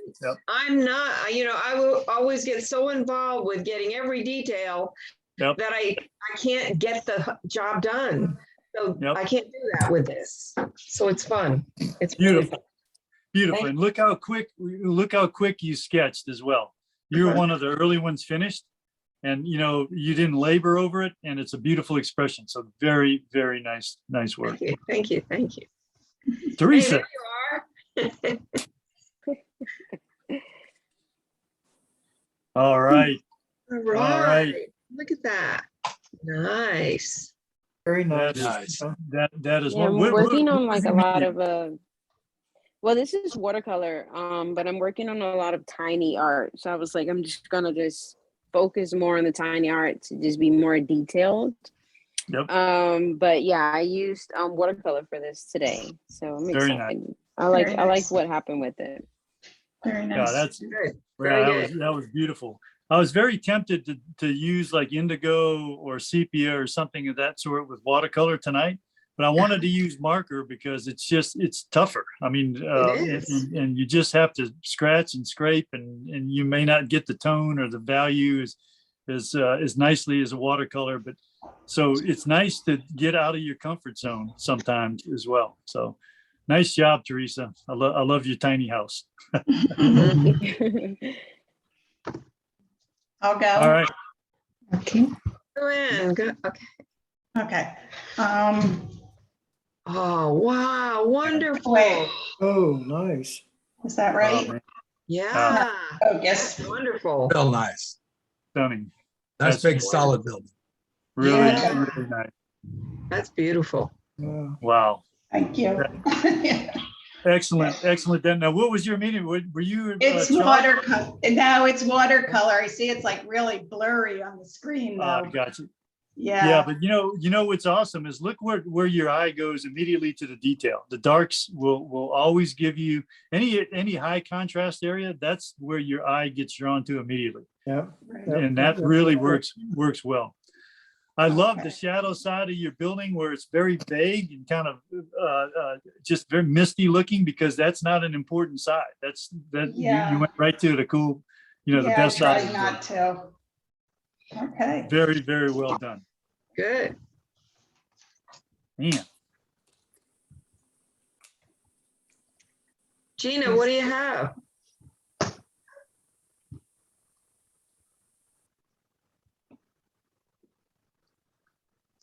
I'm not, you know, I will always get so involved with getting every detail that I can't get the job done. So I can't do that with this. So it's fun. It's beautiful. Beautiful. And look how quick you sketched as well. You're one of the early ones finished. And you know, you didn't labor over it, and it's a beautiful expression. So very, very nice work. Thank you. Teresa. Hey, there you are. All right. All right. right. Look at that. Nice. Very That nice. is, that is Yeah, one. I'm working on what like was a your lot medium? of well, this is watercolor, but I'm working on a lot of tiny art. So I was like, I'm just gonna just focus more on the tiny art to just be more detailed. Yep. But yeah, I used watercolor for this today, so I'm Very excited. nice. I like Very I like nice. what happened with it. Very Yeah, nice. that's Good. yeah, Very good. that was beautiful. I was very tempted to use like indigo or sepia or something of that sort with watercolor tonight, but I wanted to use marker because it's tougher. I mean, is. and you just have to scratch and scrape, and you may not get the tone or the value as nicely as a watercolor, but so it's nice to get out of your comfort zone sometimes as well. So nice job, Teresa. I love your tiny house. I'll go. All right. Okay. Joanne, good. Okay. Okay. Oh, wow. Wonderful. Wait. Oh, nice. Is that Oh, right? man, Yeah. Focus. That's wonderful. Real nice. stunning. Nice That's big solid building. Really, Yeah. really nice. That's beautiful. Yeah. Wow. Thank you. Excellent. Then now, what was your meeting? Were you? It's chalk? watercolor. No, it's watercolor. I see it's like really blurry on the screen though. Gotcha. Yeah. Yeah, but you know what's awesome is look where your eye goes immediately to the detail. The darks will always give you any high contrast area. That's where your eye gets drawn to immediately, Yeah. Right. Yep, and yep, that yep. really works well. I love the Okay. shadow side of your building where it's very vague and kind of just very misty looking, because that's not an important side. Yeah. You went right to the cool, the Yeah, best I side. of tried the not building. to. Okay. Very, very well done. Good. Man, Gina, what do you have?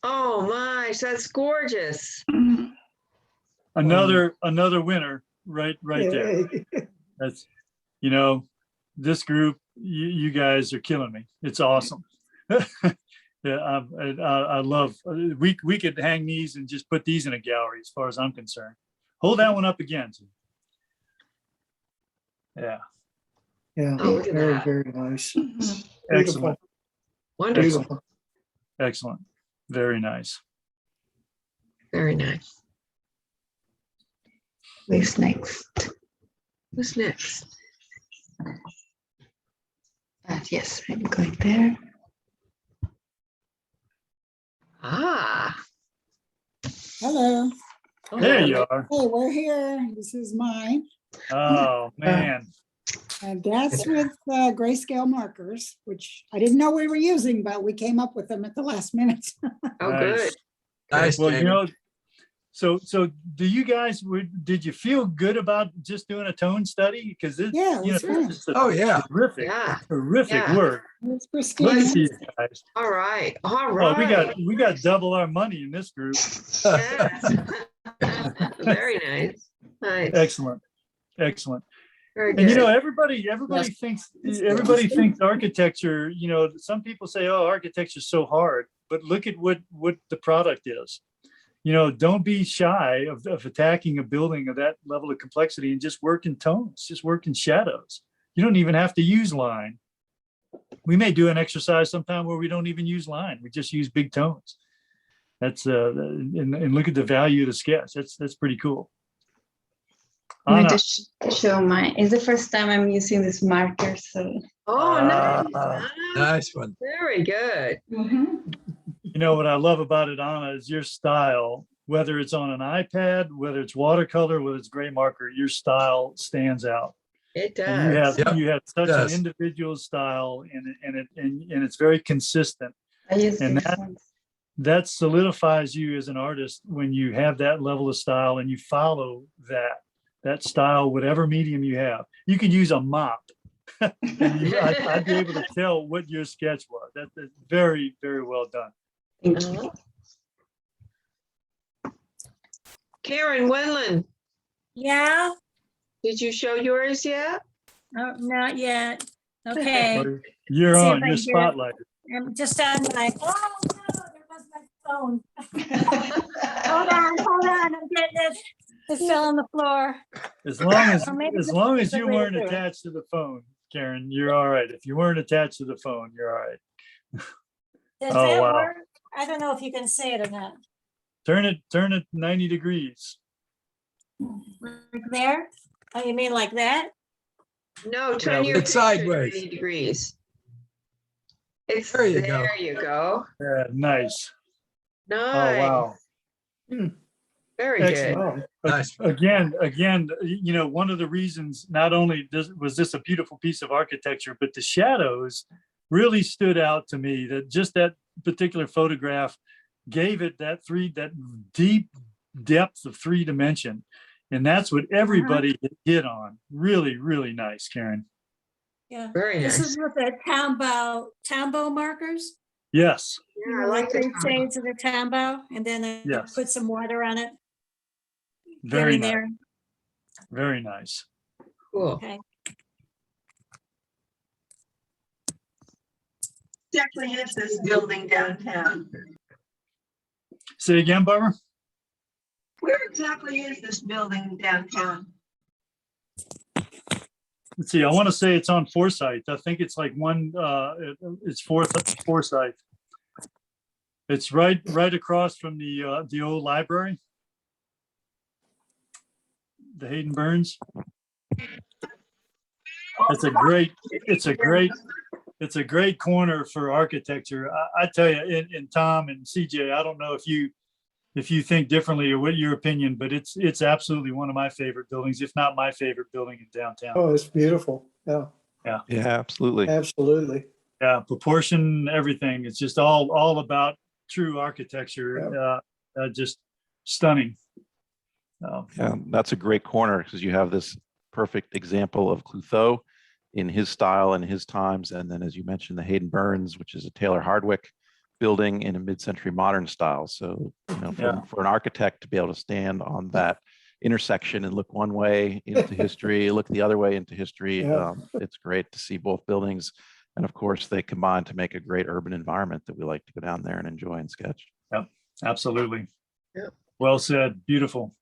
Oh my, that's gorgeous. another winner right there. Yay. That's, this group, you guys are killing me. It's awesome. Yeah, I love, we could hang these and just put these in a gallery as far as I'm concerned. Hold that one up again. Yeah, Yeah, Oh, look at very, that. very nice. excellent, Beautiful. Wonderful. Beautiful. excellent. Very nice. Very nice. Who's next? Who's next? Yes, I'm going there. Ah. Hello. There you are. Hey, we're here. This is mine. Oh, man. And that's with grayscale markers, which I didn't know we were using, but we came up with them at the last minute. Oh, Nice. good. Nice, Well, Jamie. so do you guys, did you feel good about just doing a tone study? Because Yeah, it was fun. it's a Oh, yeah. terrific, Yeah. terrific Yeah. work. It's Look at pristine. these guys. All right. All Oh, right. we got double our money in this group. Yes. Very nice. Nice. Excellent. Very And good. everybody thinks architecture, some people say, oh, architecture's so hard, but look at what the product is. Don't be shy of attacking a building of that level of complexity and just work in tones, just work in shadows. You don't even have to use line. We may do an exercise sometime where we don't even use line. We just use big tones. That's and look at the value of the sketch. That's pretty cool. I'm Anna. going to show mine. It's the first time I'm using this marker, so Oh, nice. Nice one. Very good. Mhm. What I love about it, Anna, is your style. Whether it's on an iPad, whether it's watercolor, whether it's gray marker, your style stands out. It And does. you have such an does. individual style, and it's very consistent. I use And these ones. That solidifies you as an artist when you have that level of style and you follow that style, whatever medium you have. You could use a mop. And I'd be able to tell what your sketch was. That's very, very well done. Thank you. Karen Wenland, Yeah, did you show yours yet? not yet. Okay. You're See if on, I you're can get it. spotlighted. I'm just on my, oh, no, there goes my phone. Hold on, I'm getting it. It fell on the floor. As long as, Or maybe as this long is as the you way to weren't do it. attached to the phone, Karen, you're all right. If you weren't attached to the phone, you're all right. Does Oh, that wow. work? I don't know if you can say it or not. Turn it 90 degrees. Like there? Oh, you mean like that? No, turn Yeah, your it's picture sideways. 90 degrees. It's There you there go. you go. Yeah, nice. Oh, Nice. wow. Very good. Excellent. Nice. Again, you know, one of the reasons, not only was this a beautiful piece of architecture, but the shadows really stood out to me. That just that particular photograph gave it that deep depth of 3 dimension. And that's what everybody hit on. Really, really nice, Karen. Yeah. Very This nice. is with the town bow markers. Yes. You Yeah, I know, like the the three shades of the town bow, and then I Yes. put some water on it. Very Get in nice. there. cool. Very nice. Okay. Exactly is this building downtown? Say again, Barbara? Where exactly is this building downtown? Let's see. I want to say it's on Forsyth. I think it's like it's Forsyth. It's right across from the old library. The Hayden Burns. It's a great corner for architecture. I tell you, and Tom and CJ, I don't know if you think differently or what your opinion, but it's absolutely one of my favorite buildings, if not my favorite building in downtown. Oh, it's beautiful. Yeah, Yeah, absolutely. absolutely. Yeah, proportion, everything. It's just all about true architecture. Just stunning. Yeah, that's a great corner because you have this perfect example of Clouthier in his style and his times. And then, as you mentioned, the Hayden Burns, which is a Taylor Hardwick building in a mid-century modern style. So, you know, for an architect to be able to stand on that intersection and look one way into history, look the other way into history, Yeah. it's great to see both buildings. And of course, they combine to make a great urban environment that we like to go down there and enjoy and sketch. Yep, absolutely. Yep. Well said. Beautiful.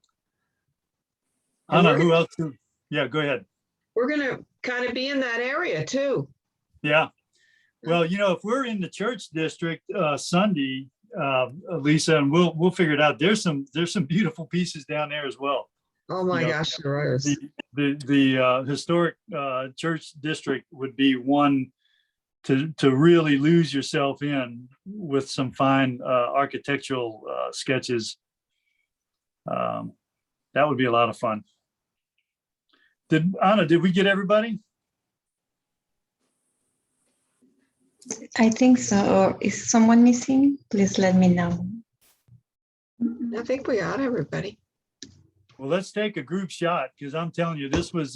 And Anna, we're- who else? Yeah, go ahead. We're gonna kind of be in that area too. Yeah. Well, you know, if we're in the church district Sunday, Lisa, and we'll figure it out. There's some beautiful pieces down there as well. Oh my You know, gosh, there is. The historic church district would be one to really lose yourself in with some fine architectural sketches. That would be a lot of fun. Anna, did we get everybody? I think so. Or is someone missing? Please let me know. I think we got everybody. Well, let's take a group shot because I'm telling you, this was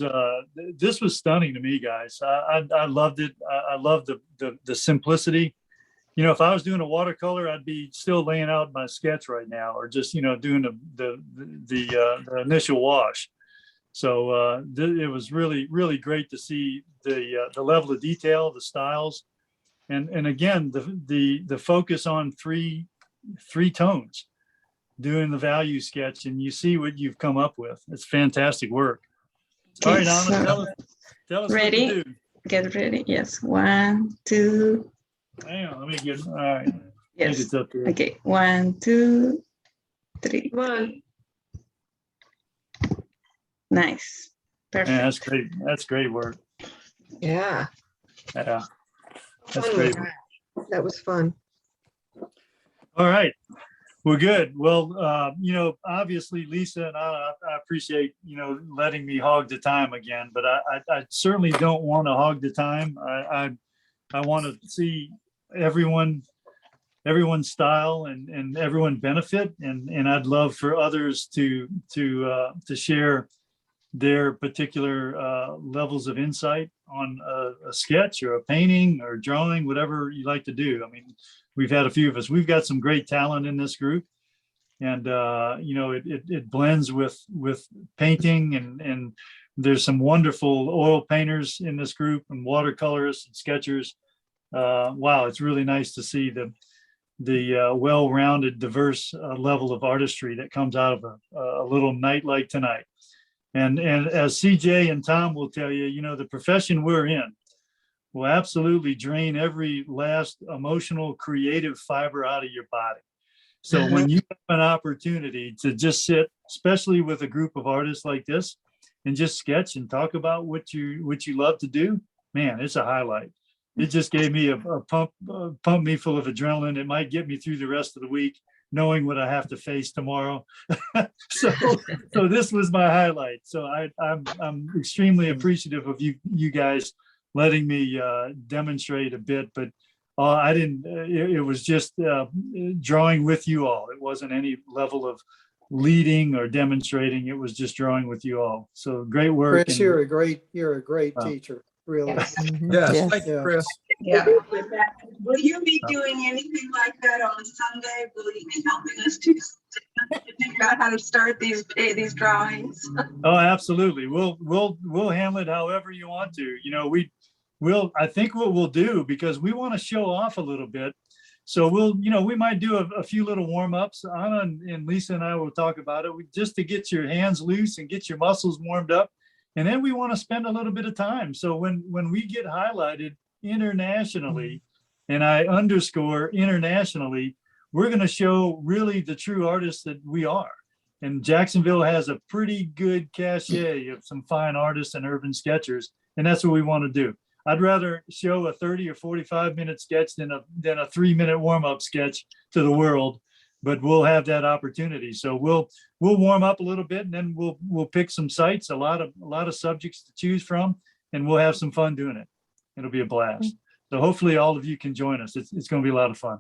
stunning to me, guys. I loved it. I loved the simplicity. You know, if I was doing a watercolor, I'd be still laying out my sketch right now, or just, you know, doing the initial wash. So it was really, really great to see the level of detail, the styles, and again the focus on three tones, doing the value sketch, and you see what you've come up with. It's fantastic work. All right, Anna, tell us Ready? what to do. Get ready. Yes. 1, 2. Hang on, let me get. All right. I think Yes. it's up there. Okay. 1, 2, 3. Come on. Nice. Perfect. Yeah, that's great. That's great work. Yeah. Yeah, that's Fun great. was that. That was fun. All right. Well, good. Well, you know, obviously, Lisa and I appreciate, you know, letting me hog the time again, but I certainly don't want to hog the time. I want to see everyone's style and everyone benefit, and I'd love for others to share their particular levels of insight on a sketch or a painting or drawing, whatever you like to do. I mean, we've had a few of us. We've got some great talent in this group, and you know, it blends with painting, and There's some wonderful oil painters in this group and watercolorists and sketchers. Wow, it's really nice to see the well-rounded, diverse level of artistry that comes out of a little night like tonight. And as CJ and Tom will tell you, the profession we're in will absolutely drain every last emotional, creative fiber out of your body. So when you have an opportunity to just sit, especially with a group of artists like this, and just sketch and talk about what you love to do, man, it's a highlight. It just gave me a pump me full of adrenaline. It might get me through the rest of the week, knowing what I have to face tomorrow. so this was my highlight. So I'm extremely appreciative of you guys letting me demonstrate a bit, but I didn't. It was just drawing with you all. It wasn't any level of leading or demonstrating. It was just drawing with you all. So great work. Chris, and- you're a great teacher, really. Yes, Yes. thank you, Chris. Yeah. Will you be doing anything like that on Sunday? Will you be helping us to figure out how to start these drawings? Oh, absolutely. We'll handle it however you want to. I think what we'll do, because we want to show off a little bit. So we might do a few little warm-ups. Anna and Lisa and I will talk about it just to get your hands loose and get your muscles warmed up. And then we want to spend a little bit of time. So when we get highlighted internationally, and I underscore internationally, we're going to show really the true artists that we are. And Jacksonville has a pretty good cachet of some fine artists and urban sketchers. And that's what we want to do. I'd rather show a 30 or 45-minute sketch than a 3-minute warm-up sketch to the world, but we'll have that opportunity. So we'll warm up a little bit, and then we'll pick some sites, a lot of subjects to choose from, and we'll have some fun doing it. It'll be a blast. So hopefully all of you can join us. It's going to be a lot of fun.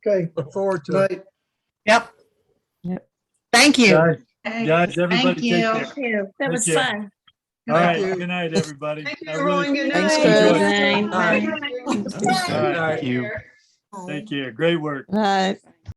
Okay. Look forward to it. Yep. Thank you. Guys, everybody take care. Thank you. That was Take care. fun. All right. you. Good night, everybody. Thank you, I really- everyone. Good Thanks, night. Chris. Night. All right. Thank you. Take care. Great work. Right.